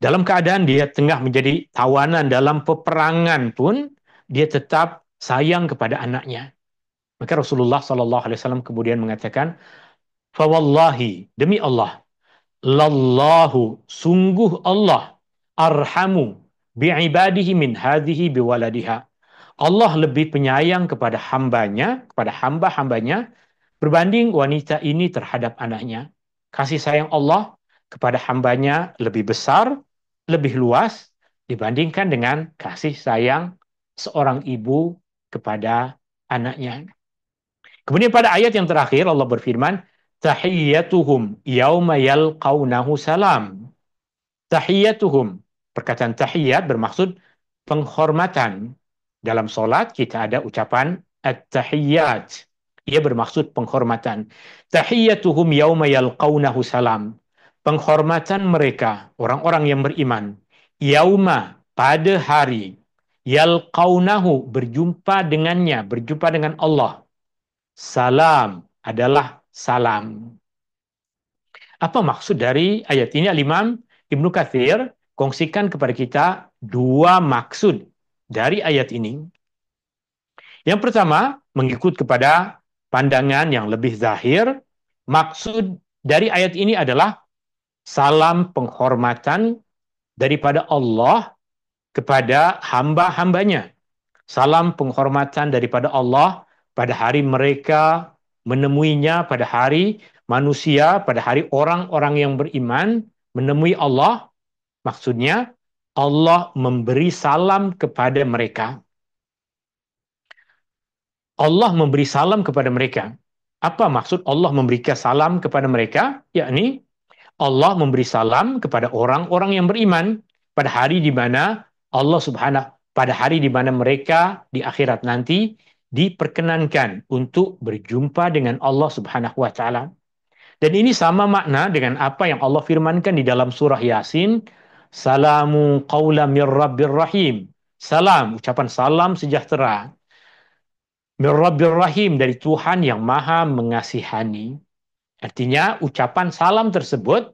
Dalam keadaan dia tengah menjadi tawanan dalam peperangan pun, dia tetap sayang kepada anaknya. Maka Rasulullah SAW kemudian mengatakan, "Fawallahi, demi Allah, lallahu, sungguh Allah, arhamu bi'ibadihi min hadhihi biwaladiha." Allah lebih penyayang kepada hambanya, kepada hamba-hambanya, berbanding wanita ini terhadap anaknya. Kasih sayang Allah kepada hambanya lebih besar, lebih luas, dibandingkan dengan kasih sayang seorang ibu kepada anaknya. Kemudian pada ayat yang terakhir Allah berfirman, tahiyyatuhum yauma yalqaunahu salam. Tahiyyatuhum, perkataan tahiyyat bermaksud penghormatan. Dalam solat kita ada ucapan at-tahiyyat. Ia bermaksud penghormatan. Tahiyyatuhum yauma yalqaunahu salam. Penghormatan mereka, orang-orang yang beriman. Yauma, pada hari. Yalqaunahu, berjumpa dengannya, berjumpa dengan Allah. Salam adalah salam. Apa maksud dari ayat ini? Al-Imam Ibnu Katsir kongsikan kepada kita dua maksud dari ayat ini. Yang pertama, mengikut kepada pandangan yang lebih zahir, maksud dari ayat ini adalah salam penghormatan daripada Allah kepada hamba-hambanya. Salam penghormatan daripada Allah pada hari mereka menemuinya, pada hari manusia, pada hari orang-orang yang beriman menemui Allah. Maksudnya Allah memberi salam kepada mereka. Allah memberi salam kepada mereka. Apa maksud Allah memberikan salam kepada mereka? Yakni Allah memberi salam kepada orang-orang yang beriman pada hari di mana Allah Subhanahu, pada hari di mana mereka di akhirat nanti diperkenankan untuk berjumpa dengan Allah Subhanahu wa taala. Dan ini sama makna dengan apa yang Allah firmankan di dalam surah Yasin, salamu qawla mir rabbir rahim. Salam, ucapan salam sejahtera. Mir rabbir rahim, dari Tuhan yang maha mengasihani. Artinya ucapan salam tersebut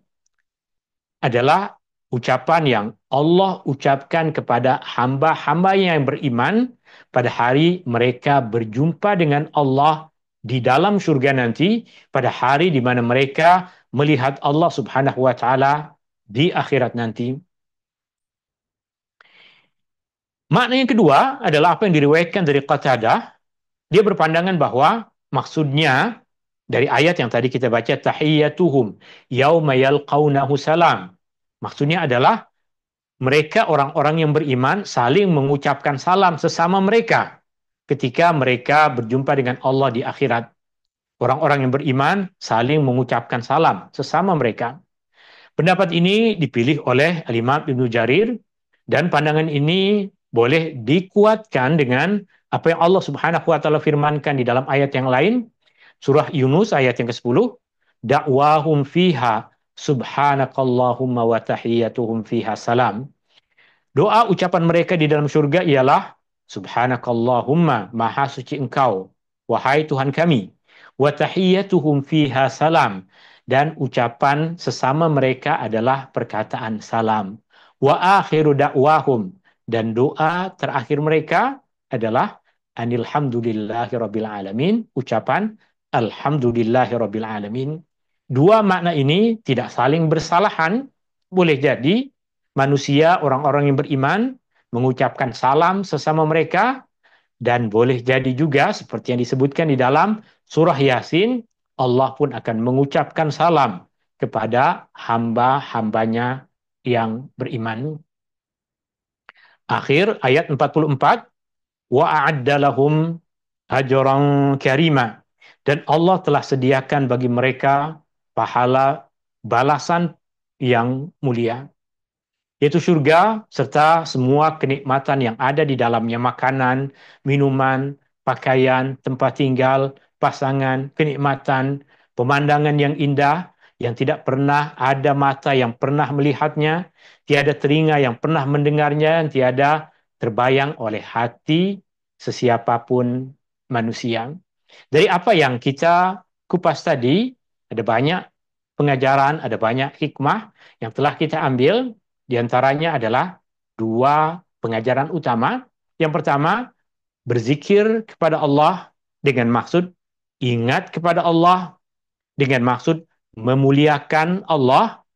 adalah ucapan yang Allah ucapkan kepada hamba-hamba yang beriman pada hari mereka berjumpa dengan Allah di dalam surga nanti, pada hari di mana mereka melihat Allah Subhanahu wa taala di akhirat nanti. Makna yang kedua adalah apa yang diriwayatkan dari Qatadah. Dia berpandangan bahwa maksudnya dari ayat yang tadi kita baca, tahiyyatuhum yauma yalqaunahu salam. Maksudnya adalah mereka orang-orang yang beriman saling mengucapkan salam sesama mereka ketika mereka berjumpa dengan Allah di akhirat. Orang-orang yang beriman saling mengucapkan salam sesama mereka. Pendapat ini dipilih oleh Imam Ibnu Jarir, dan pandangan ini boleh dikuatkan dengan Apa yang Allah Subhanahu wa taala firmankan di dalam ayat yang lain, surah Yunus ayat yang ke-10, dakwahum fiha subhanakallahumma wa tahiyyatuhum fiha salam. Doa ucapan mereka di dalam surga ialah subhanakallahumma, maha suci engkau, wahai Tuhan kami, wa tahiyyatuhum fiha salam, dan ucapan sesama mereka adalah perkataan salam. Wa akhiru da'wahum, dan doa terakhir mereka adalah anilhamdulillahirabbil alamin, ucapan alhamdulillahirabbil alamin. Dua makna ini tidak saling bersalahan. Boleh jadi manusia, orang-orang yang beriman, mengucapkan salam sesama mereka, dan boleh jadi juga seperti yang disebutkan di dalam surah Yasin, Allah pun akan mengucapkan salam kepada hamba-hambanya yang beriman. Akhir ayat 44, wa a'adda lahum ajran karima, dan Allah telah sediakan bagi mereka pahala balasan yang mulia, yaitu surga serta semua kenikmatan yang ada di dalamnya, makanan, minuman, pakaian, tempat tinggal, pasangan, kenikmatan, pemandangan yang indah yang tidak pernah ada mata yang pernah melihatnya, tiada telinga yang pernah mendengarnya, dan tiada terbayang oleh hati sesiapapun manusia. Dari apa yang kita kupas tadi, ada banyak pengajaran, ada banyak hikmah yang telah kita ambil. Di antaranya adalah dua pengajaran utama. Yang pertama, berzikir kepada Allah dengan maksud ingat kepada Allah, dengan maksud memuliakan Allah,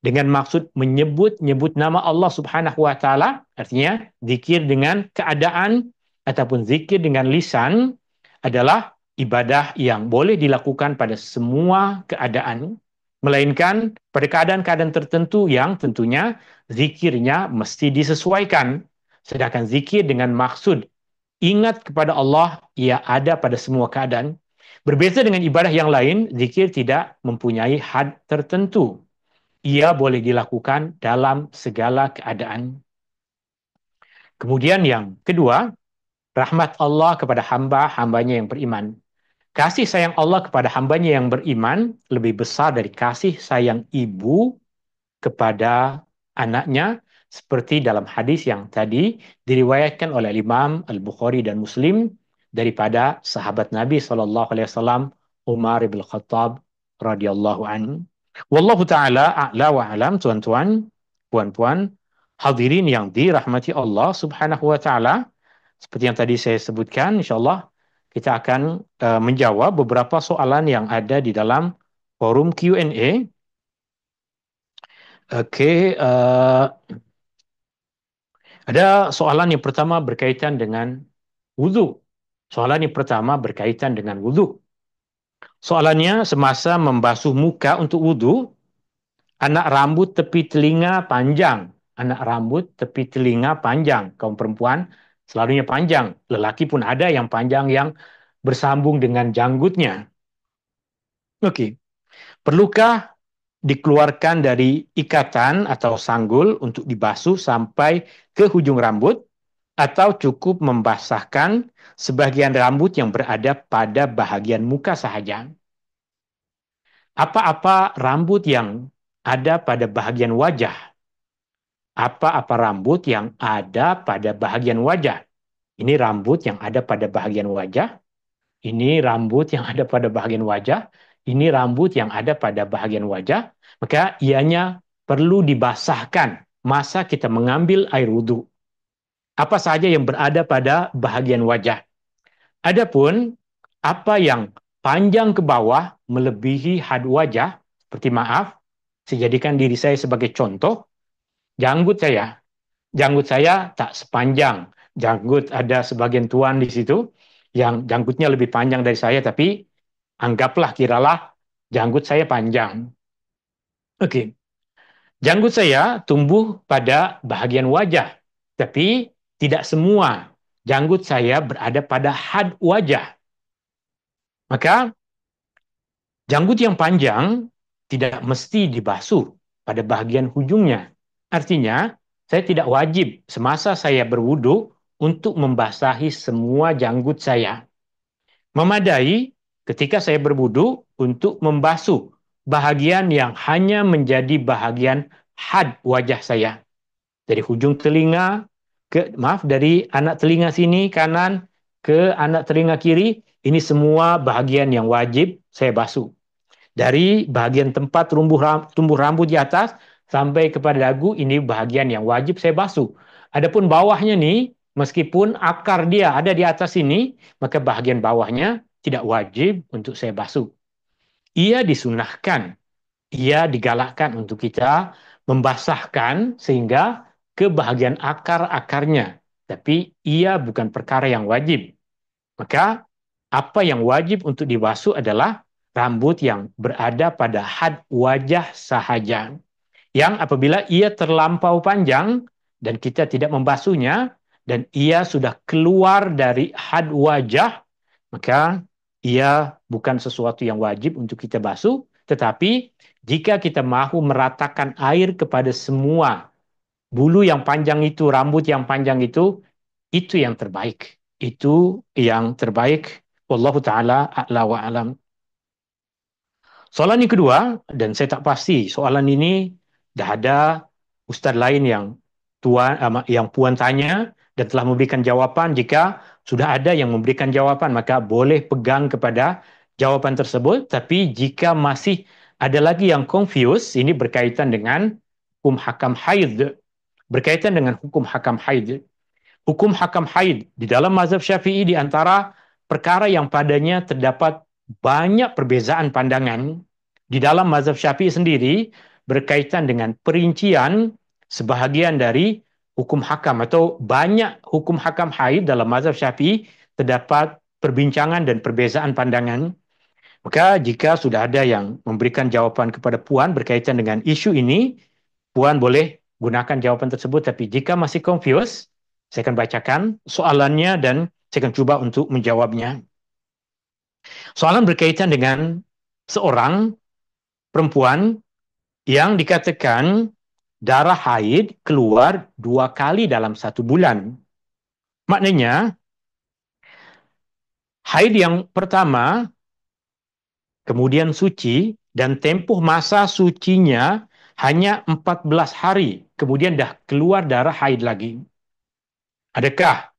dengan maksud menyebut-nyebut nama Allah Subhanahu wa taala, artinya zikir dengan keadaan ataupun zikir dengan lisan adalah ibadah yang boleh dilakukan pada semua keadaan, melainkan pada keadaan-keadaan tertentu yang tentunya zikirnya mesti disesuaikan. Sedangkan zikir dengan maksud ingat kepada Allah, ia ada pada semua keadaan. Berbeza dengan ibadah yang lain, zikir tidak mempunyai had tertentu. Ia boleh dilakukan dalam segala keadaan. Kemudian yang kedua, rahmat Allah kepada hamba-hambanya yang beriman. Kasih sayang Allah kepada hambanya yang beriman lebih besar dari kasih sayang ibu kepada anaknya, seperti dalam hadis yang tadi diriwayatkan oleh Imam Al-Bukhari dan Muslim daripada sahabat Nabi SAW, Umar bin Khattab radhiyallahu anhu. Wallahu taala a'la wa alam, tuan-tuan, puan-puan, hadirin yang dirahmati Allah Subhanahu wa taala. Seperti yang tadi saya sebutkan, insyaallah kita akan menjawab beberapa soalan yang ada di dalam forum Q&A. Oke, ada soalan yang pertama berkaitan dengan wudhu. Soalan yang pertama berkaitan dengan wudhu. Soalannya, semasa membasuh muka untuk wudhu, anak rambut tepi telinga panjang. Anak rambut tepi telinga panjang. Kaum perempuan selalunya panjang. Lelaki pun ada yang panjang yang bersambung dengan janggutnya. Oke, perlukah dikeluarkan dari ikatan atau sanggul untuk dibasuh sampai ke hujung rambut, atau cukup membasahkan sebagian rambut yang berada pada bahagian muka sahaja? Apa-apa rambut yang ada pada bahagian wajah? Apa-apa rambut yang ada pada bahagian wajah? Ini rambut yang ada pada bahagian wajah. Ini rambut yang ada pada bahagian wajah. Ini rambut yang ada pada bahagian wajah. Maka ianya perlu dibasahkan masa kita mengambil air wudhu. Apa saja yang berada pada bahagian wajah. Adapun apa yang panjang ke bawah melebihi had wajah, seperti maaf, saya jadikan diri saya sebagai contoh, janggut saya. Janggut saya tak sepanjang. Janggut ada sebagian tuan di situ yang janggutnya lebih panjang dari saya, tapi anggaplah, kiralah janggut saya panjang. Oke. Janggut saya tumbuh pada bahagian wajah, tapi tidak semua janggut saya berada pada had wajah. Maka janggut yang panjang tidak mesti dibasuh pada bahagian hujungnya. Artinya, saya tidak wajib semasa saya berwudu untuk membasahi semua janggut saya. Memadai ketika saya berwudu untuk membasuh bahagian yang hanya menjadi bahagian had wajah saya. Dari hujung telinga dari anak telinga sini kanan ke anak telinga kiri, ini semua bahagian yang wajib saya basuh. Dari bahagian tempat tumbuh rambut di atas sampai kepada dagu, ini bahagian yang wajib saya basuh. Adapun bawahnya nih, meskipun akar dia ada di atas ini, maka bahagian bawahnya tidak wajib untuk saya basuh. Ia disunahkan, ia digalakkan untuk kita membasahkan sehingga ke bahagian akar-akarnya. Tapi ia bukan perkara yang wajib. Maka apa yang wajib untuk dibasuh adalah rambut yang berada pada had wajah sahaja. Yang apabila ia terlampau panjang dan kita tidak membasuhnya dan ia sudah keluar dari had wajah, maka ia bukan sesuatu yang wajib untuk kita basuh, tetapi jika kita mahu meratakan air kepada semua bulu yang panjang itu, rambut yang panjang itu yang terbaik. Itu yang terbaik. Wallahu ta'ala a'la wa alam. Soalan yang kedua, dan saya tak pasti soalan ini dah ada ustaz lain yang puan tanya dan telah memberikan jawapan. Jika sudah ada yang memberikan jawapan, maka boleh pegang kepada jawapan tersebut. Tapi jika masih ada lagi yang confused, ini berkaitan dengan hukum hakam haid. Berkaitan dengan hukum hakam haid. Hukum hakam haid di dalam mazhab Syafi'i di antara perkara yang padanya terdapat banyak perbezaan pandangan di dalam mazhab Syafi'i sendiri berkaitan dengan perincian sebahagian dari hukum hakam atau banyak hukum hakam haid dalam mazhab Syafi'i terdapat perbincangan dan perbezaan pandangan. Maka jika sudah ada yang memberikan jawaban kepada Puan berkaitan dengan isu ini, Puan boleh gunakan jawapan tersebut. Tapi jika masih confused, saya akan bacakan soalannya dan saya akan coba untuk menjawabnya. Soalan berkaitan dengan seorang perempuan yang dikatakan darah haid keluar 2 kali dalam 1 bulan. Maknanya, haid yang pertama, kemudian suci, dan tempoh masa sucinya hanya 14 hari. Kemudian dah keluar darah haid lagi. Adakah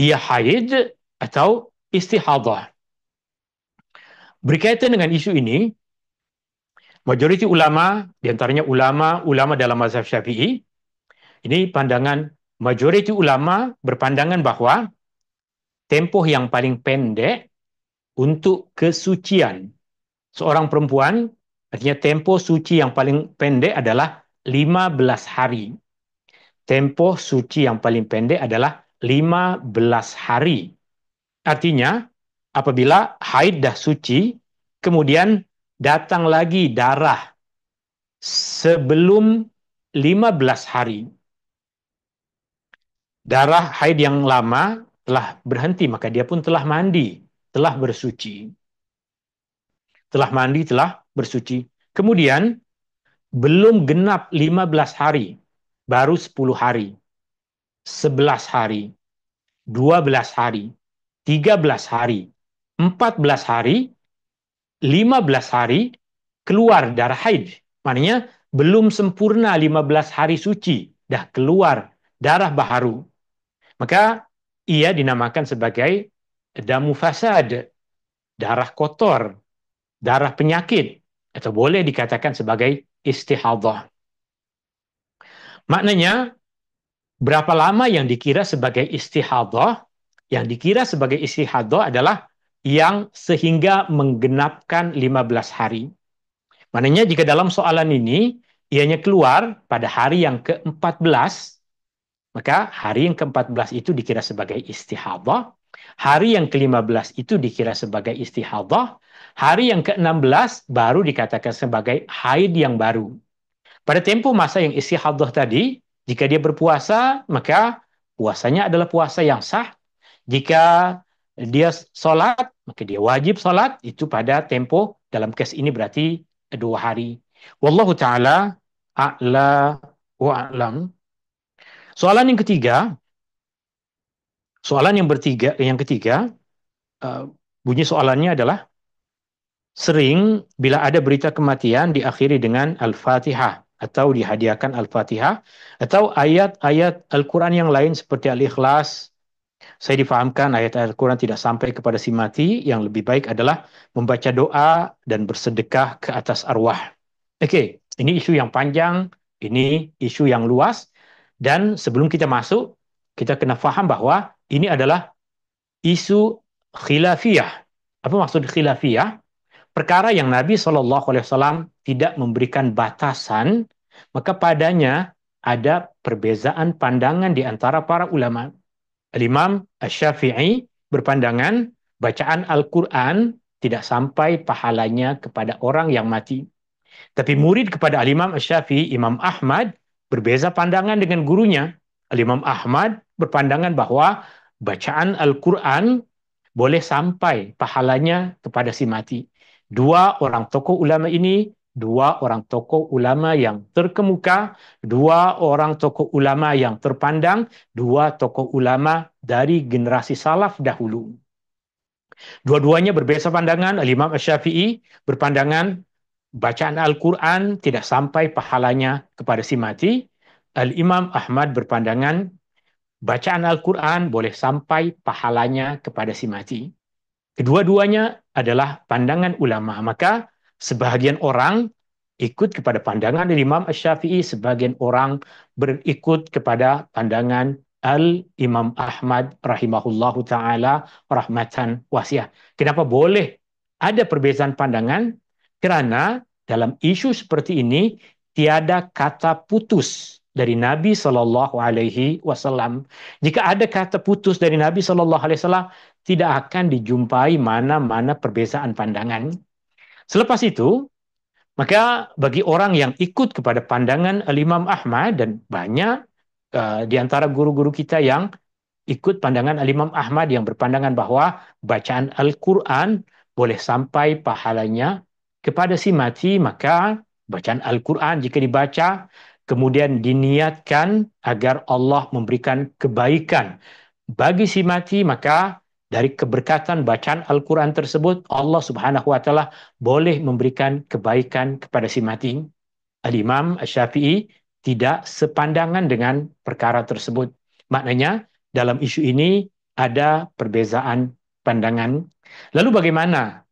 ia haid atau istihadah? Berkaitan dengan isu ini, majoriti ulama, diantaranya ulama dalam mazhab Syafi'i, ini pandangan majoriti ulama berpandangan bahwa tempoh yang paling pendek untuk kesucian seorang perempuan, artinya tempoh suci yang paling pendek adalah 15 hari. Tempoh suci yang paling pendek adalah 15 hari. Artinya, apabila haid dah suci, kemudian datang lagi darah sebelum 15 hari. Darah haid yang lama telah berhenti, maka dia pun telah mandi, telah bersuci. Telah mandi, telah bersuci. Kemudian, belum genap 15 hari, baru 10 hari, 11 hari, 12 hari, 13 hari, 14 hari, 15 hari, keluar darah haid. Maknanya belum sempurna 15 hari suci, dah keluar darah baharu. Maka ia dinamakan sebagai damu fasad, darah kotor, darah penyakit, atau boleh dikatakan sebagai istihadah. Maknanya, berapa lama yang dikira sebagai istihadah? Yang dikira sebagai istihadah adalah yang sehingga menggenapkan 15 hari. Maknanya jika dalam soalan ini, ianya keluar pada hari yang ke-14, maka hari yang ke-14 itu dikira sebagai istihadah. Hari yang ke-15 itu dikira sebagai istihadah. Hari yang ke-16 baru dikatakan sebagai haid yang baru. Pada tempoh masa yang istihadah tadi, jika dia berpuasa, maka puasanya adalah puasa yang sah. Jika dia solat, maka dia wajib solat. Itu pada tempoh, dalam kes ini berarti 2 hari. Wallahu ta'ala a'la wa a'lam. Soalan yang ketiga, Soalan yang ketiga, uh, bunyi soalannya adalah sering bila ada berita kematian diakhiri dengan Al-Fatihah atau dihadiahkan Al-Fatihah atau ayat-ayat Al-Quran yang lain seperti Al-Ikhlas. Saya difahamkan ayat-ayat Al-Quran tidak sampai kepada si mati, yang lebih baik adalah membaca doa dan bersedekah ke atas arwah. Oke, ini isu yang panjang, ini isu yang luas, dan sebelum kita masuk, kita kena faham bahwa ini adalah isu khilafiyah. Apa maksud khilafiyah? Perkara yang Nabi SAW tidak memberikan batasan, maka padanya ada perbezaan pandangan di antara para ulama. Al-Imam Asy-Syafi'i berpandangan bacaan Al-Quran tidak sampai pahalanya kepada orang yang mati. Tapi murid kepada Al-Imam Asy-Syafi'i, Imam Ahmad, berbeza pandangan dengan gurunya. Al-Imam Ahmad berpandangan bahwa bacaan Al-Quran boleh sampai pahalanya kepada si mati. Dua orang tokoh ulama ini, dua orang tokoh ulama yang terkemuka, dua orang tokoh ulama yang terpandang, dua tokoh ulama dari generasi salaf dahulu. Dua-duanya berbeza pandangan. Al-Imam Asy-Syafi'i berpandangan bacaan Al-Quran tidak sampai pahalanya kepada si mati. Al-Imam Ahmad berpandangan bacaan Al-Quran boleh sampai pahalanya kepada si mati. Kedua-duanya adalah pandangan ulama. Maka sebahagian orang ikut kepada pandangan Imam Asy-Syafi'i, sebagian orang berikut kepada pandangan Al-Imam Ahmad rahimahullahu ta'ala rahmatan wasiah. Kenapa boleh ada perbezaan pandangan? Karena dalam isu seperti ini tiada kata putus dari Nabi Shallallahu Alaihi Wasallam. Jika ada kata putus dari Nabi Shallallahu Alaihi Wasallam, tidak akan dijumpai mana-mana perbezaan pandangan. Selepas itu, maka bagi orang yang ikut kepada pandangan Al-Imam Ahmad, dan banyak di antara guru-guru kita yang ikut pandangan Al-Imam Ahmad yang berpandangan bahwa bacaan Al-Quran boleh sampai pahalanya kepada si mati, maka bacaan Al-Quran jika dibaca, kemudian diniatkan agar Allah memberikan kebaikan bagi si mati, maka dari keberkatan bacaan Al-Quran tersebut, Allah Subhanahu wa Ta'ala boleh memberikan kebaikan kepada si mati. Al-Imam Asy-Syafi'i tidak sepandangan dengan perkara tersebut. Maknanya, dalam isu ini ada perbezaan pandangan. Lalu bagaimana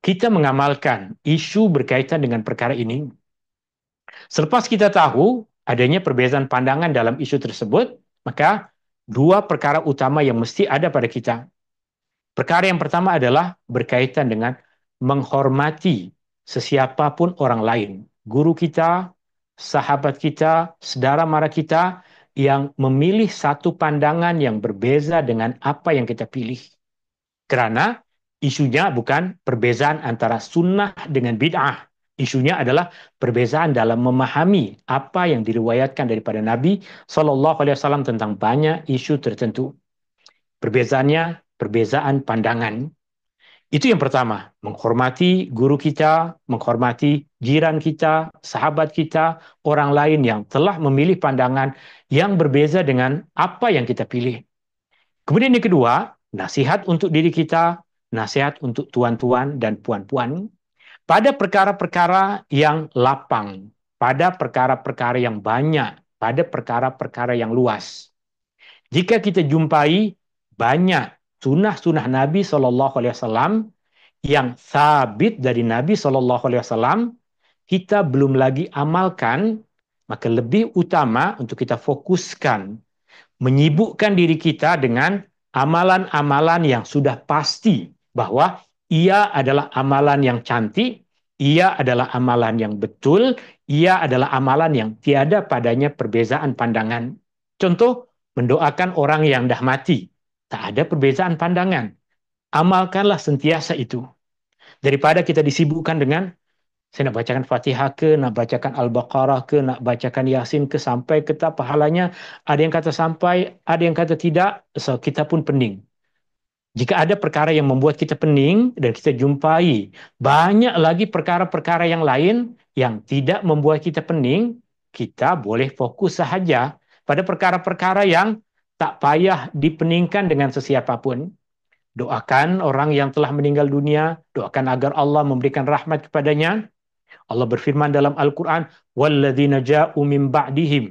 kita mengamalkan isu berkaitan dengan perkara ini? Selepas kita tahu adanya perbezaan pandangan dalam isu tersebut, maka dua perkara utama yang mesti ada pada kita. Perkara yang pertama adalah berkaitan dengan menghormati sesiapapun orang lain. Guru kita, sahabat kita, saudara mara kita yang memilih satu pandangan yang berbeza dengan apa yang kita pilih. Karena isunya bukan perbezaan antara sunnah dengan bid'ah. Isunya adalah perbezaan dalam memahami apa yang diriwayatkan daripada Nabi SAW tentang banyak isu tertentu. Perbezaannya, perbezaan pandangan. Itu yang pertama, menghormati guru kita, menghormati jiran kita, sahabat kita, orang lain yang telah memilih pandangan yang berbeza dengan apa yang kita pilih. Kemudian yang kedua, nasihat untuk diri kita, nasihat untuk tuan-tuan dan puan-puan. Pada perkara-perkara yang lapang, pada perkara-perkara yang banyak, pada perkara-perkara yang luas. Jika kita jumpai banyak sunnah-sunnah Nabi SAW yang sabit dari Nabi SAW, kita belum lagi amalkan, maka lebih utama untuk kita fokuskan, menyibukkan diri kita dengan amalan-amalan yang sudah pasti bahwa ia adalah amalan yang cantik, ia adalah amalan yang betul, ia adalah amalan yang tiada padanya perbezaan pandangan. Contoh, mendoakan orang yang dah mati. Tak ada perbezaan pandangan. Amalkanlah sentiasa itu. Daripada kita disibukkan dengan saya nak bacakan Fatihah ke, nak bacakan Al-Baqarah ke, nak bacakan Yasin ke, sampai ke tak pahalanya. Ada yang kata sampai, ada yang kata tidak, so kita pun pening. Jika ada perkara yang membuat kita pening dan kita jumpai banyak lagi perkara-perkara yang lain yang tidak membuat kita pening, kita boleh fokus sahaja pada perkara-perkara yang tak payah dipeningkan dengan sesiapapun. Doakan orang yang telah meninggal dunia, doakan agar Allah memberikan rahmat kepadanya. Allah berfirman dalam Al-Quran, وَالَّذِينَ جَاءُوا مِنْ بَعْدِهِمْ,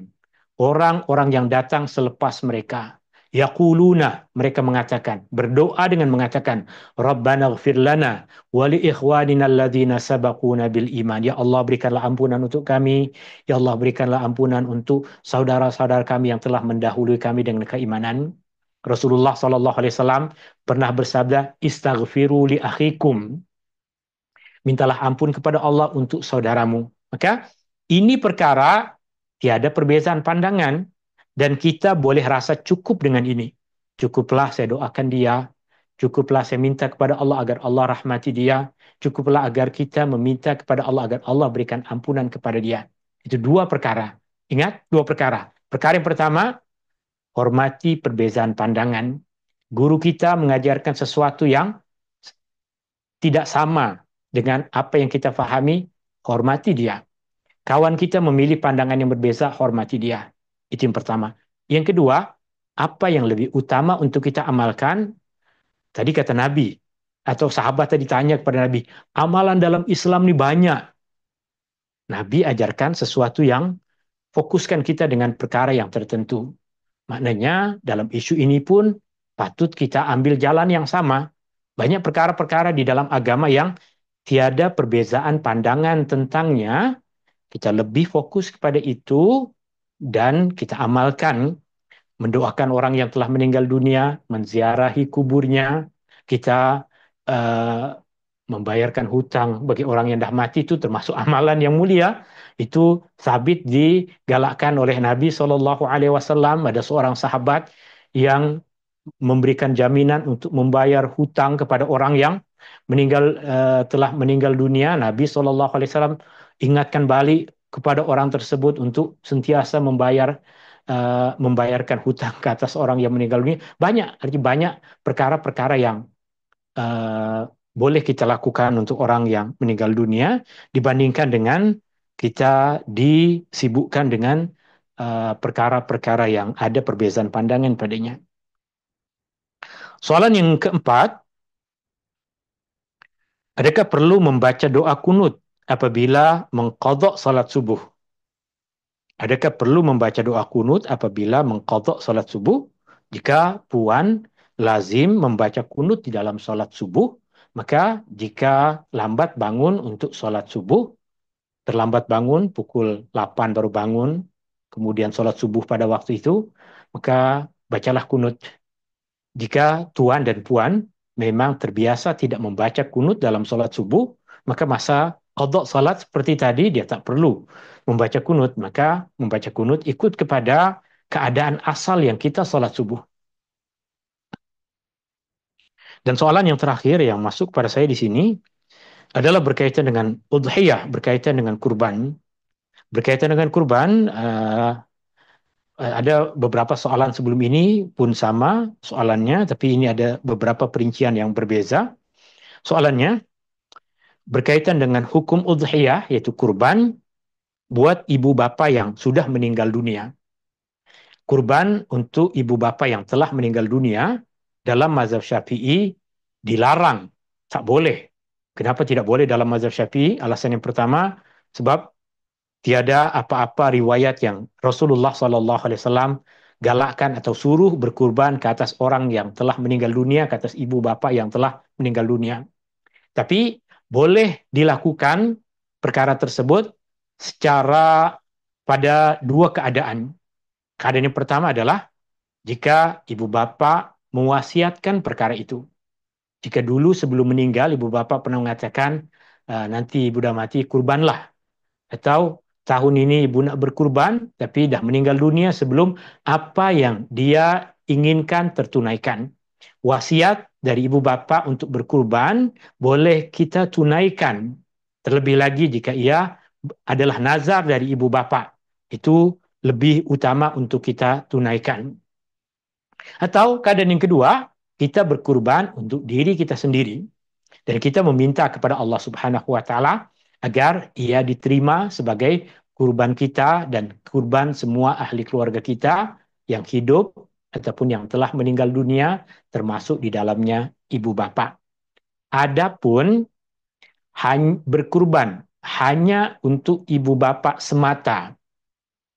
orang-orang yang datang selepas mereka. Yaquluna, mereka mengatakan, berdoa dengan mengatakan, Rabbana ghfir lana wa li ikhwanina alladhina sabaquna bil iman. Ya Allah, berikanlah ampunan untuk kami. Ya Allah, berikanlah ampunan untuk saudara-saudara kami yang telah mendahului kami dengan keimanan. Rasulullah SAW pernah bersabda, Istaghfiru li akhikum, mintalah ampun kepada Allah untuk saudaramu. Maka ini perkara tiada perbezaan pandangan dan kita boleh rasa cukup dengan ini. Cukuplah saya doakan dia, cukuplah saya minta kepada Allah agar Allah rahmati dia, cukuplah agar kita meminta kepada Allah agar Allah berikan ampunan kepada dia. Itu dua perkara. Ingat, dua perkara. Perkara yang pertama, hormati perbezaan pandangan. Guru kita mengajarkan sesuatu yang tidak sama dengan apa yang kita fahami, hormati dia. Kawan kita memilih pandangan yang berbeza, hormati dia. Itu yang pertama. Yang kedua, apa yang lebih utama untuk kita amalkan? Tadi kata Nabi, atau sahabat tadi tanya kepada Nabi, amalan dalam Islam ini banyak. Nabi ajarkan sesuatu yang fokuskan kita dengan perkara yang tertentu. Maknanya dalam isu ini pun patut kita ambil jalan yang sama. Banyak perkara-perkara di dalam agama yang tiada perbezaan pandangan tentangnya. Kita lebih fokus kepada itu dan kita amalkan. Mendoakan orang yang telah meninggal dunia, menziarahi kuburnya, kita uh, membayarkan hutang bagi orang yang dah mati itu termasuk amalan yang mulia. Itu sabit digalakkan oleh Nabi SAW. Ada seorang sahabat yang memberikan jaminan untuk membayar hutang kepada orang yang telah meninggal dunia. Nabi SAW ingatkan balik kepada orang tersebut untuk sentiasa membayarkan hutang ke atas orang yang meninggal dunia. Banyak perkara-perkara yang uh, boleh kita lakukan untuk orang yang meninggal dunia dibandingkan dengan kita disibukkan dengan perkara-perkara yang ada perbezaan pandangan padanya. Soalan yang keempat, adakah perlu membaca doa kunut apabila mengqadha salat subuh? Adakah perlu membaca doa kunut apabila mengqadha salat subuh? Jika puan lazim membaca kunut di dalam salat subuh, maka jika lambat bangun untuk salat subuh, terlambat bangun pukul 8 baru bangun, kemudian salat subuh pada waktu itu, maka bacalah kunut. Jika tuan dan puan memang terbiasa tidak membaca kunut dalam solat subuh, maka masa qadha salat seperti tadi dia tak perlu membaca kunut, maka membaca kunut ikut kepada keadaan asal yang kita solat subuh. Dan soalan yang terakhir yang masuk pada saya di sini adalah berkaitan dengan udhiyah, berkaitan dengan kurban. Berkaitan dengan kurban, ada beberapa soalan sebelum ini pun sama soalannya, tapi ini ada beberapa perincian yang berbeza. Soalannya berkaitan dengan hukum udhiyah, yaitu kurban, buat ibu bapa yang sudah meninggal dunia. Kurban untuk ibu bapa yang telah meninggal dunia, dalam mazhab Syafi'i dilarang, tak boleh. Kenapa tidak boleh dalam mazhab Syafi'i? Alasan yang pertama, sebab tiada apa-apa riwayat yang Rasulullah SAW galakkan atau suruh berkurban ke atas orang yang telah meninggal dunia, ke atas ibu bapa yang telah meninggal dunia. Tapi boleh dilakukan perkara tersebut secara pada dua keadaan. Keadaan yang pertama adalah jika ibu bapa mewasiatkan perkara itu. Jika dulu sebelum meninggal ibu bapa pernah mengatakan, nanti ibu dah mati kurbanlah. Atau tahun ini ibu nak berkurban tapi dah meninggal dunia sebelum apa yang dia inginkan tertunaikan. Wasiat dari ibu bapa untuk berkurban boleh kita tunaikan. Terlebih lagi jika ia adalah nazar dari ibu bapa. Itu lebih utama untuk kita tunaikan. Atau keadaan yang kedua, kita berkurban untuk diri kita sendiri. Dan kita meminta kepada Allah Subhanahu wa taala agar ia diterima sebagai kurban kita dan kurban semua ahli keluarga kita yang hidup ataupun yang telah meninggal dunia, termasuk di dalamnya ibu bapak. Adapun berkurban hanya untuk ibu bapak semata,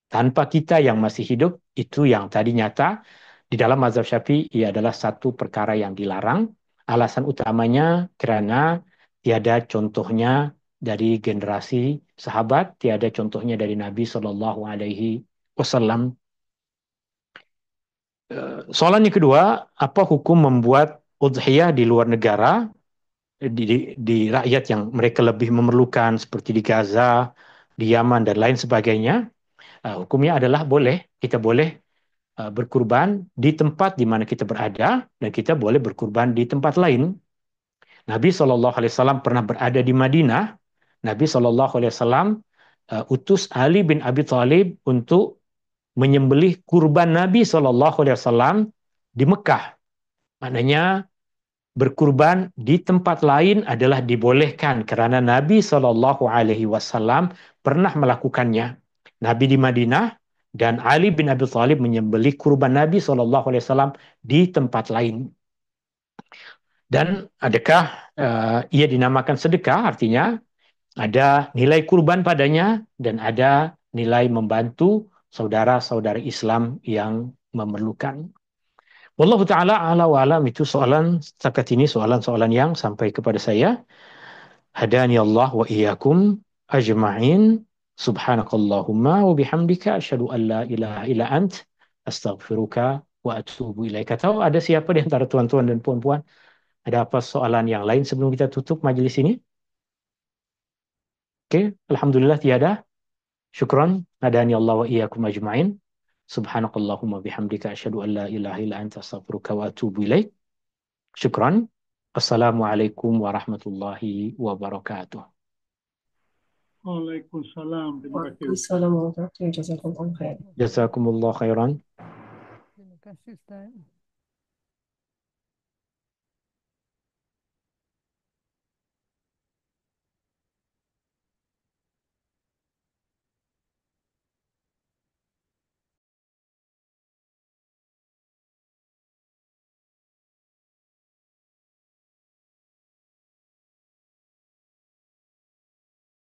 tanpa kita yang masih hidup, itu yang tadi nyata di dalam mazhab Syafi'i ia adalah satu perkara yang dilarang. Alasan utamanya karena tiada contohnya dari generasi sahabat, tiada contohnya dari Nabi Shallallahu Alaihi Wasallam. Soalan yang kedua, apa hukum membuat udhiyah di luar negara, di rakyat yang mereka lebih memerlukan seperti di Gaza, di Yaman dan lain sebagainya? Hukumnya adalah boleh, kita boleh berkurban di tempat di mana kita berada dan kita boleh berkurban di tempat lain. Nabi SAW pernah berada di Madinah. Nabi SAW utus Ali bin Abi Thalib untuk menyembelih kurban Nabi SAW di Mekah. Maknanya berkurban di tempat lain adalah dibolehkan karena Nabi SAW pernah melakukannya. Nabi di Madinah dan Ali bin Abi Thalib menyembelih kurban Nabi SAW di tempat lain. Dan adakah ia dinamakan sedekah? Artinya ada nilai kurban padanya dan ada nilai membantu saudara-saudara Islam yang memerlukan. Wallahu taala ala wa alam, itu soalan setakat ini, soalan-soalan yang sampai kepada saya. Hadani Allah wa iyyakum ajma'in. Subhanakallahumma wa bihamdika asyhadu an la ilaha illa ant astaghfiruka wa atubu ilaika. Tahu ada siapa di antara tuan-tuan dan puan-puan? Ada apa soalan yang lain sebelum kita tutup majelis ini? Oke, alhamdulillah tiada. Syukran. Hadani Allah wa iyyakum ajma'in. Subhanakallahumma bihamdika asyhadu an la ilaha illa anta astaghfiruka wa atubu ilaik. Syukran. Assalamualaikum warahmatullahi wabarakatuh.
Waalaikumsalam. Terima kasih.
Waalaikumsalam warahmatullahi wabarakatuh. Jazakallah khair.
Jazakumullah khairan.
Terima kasih, Ustaz.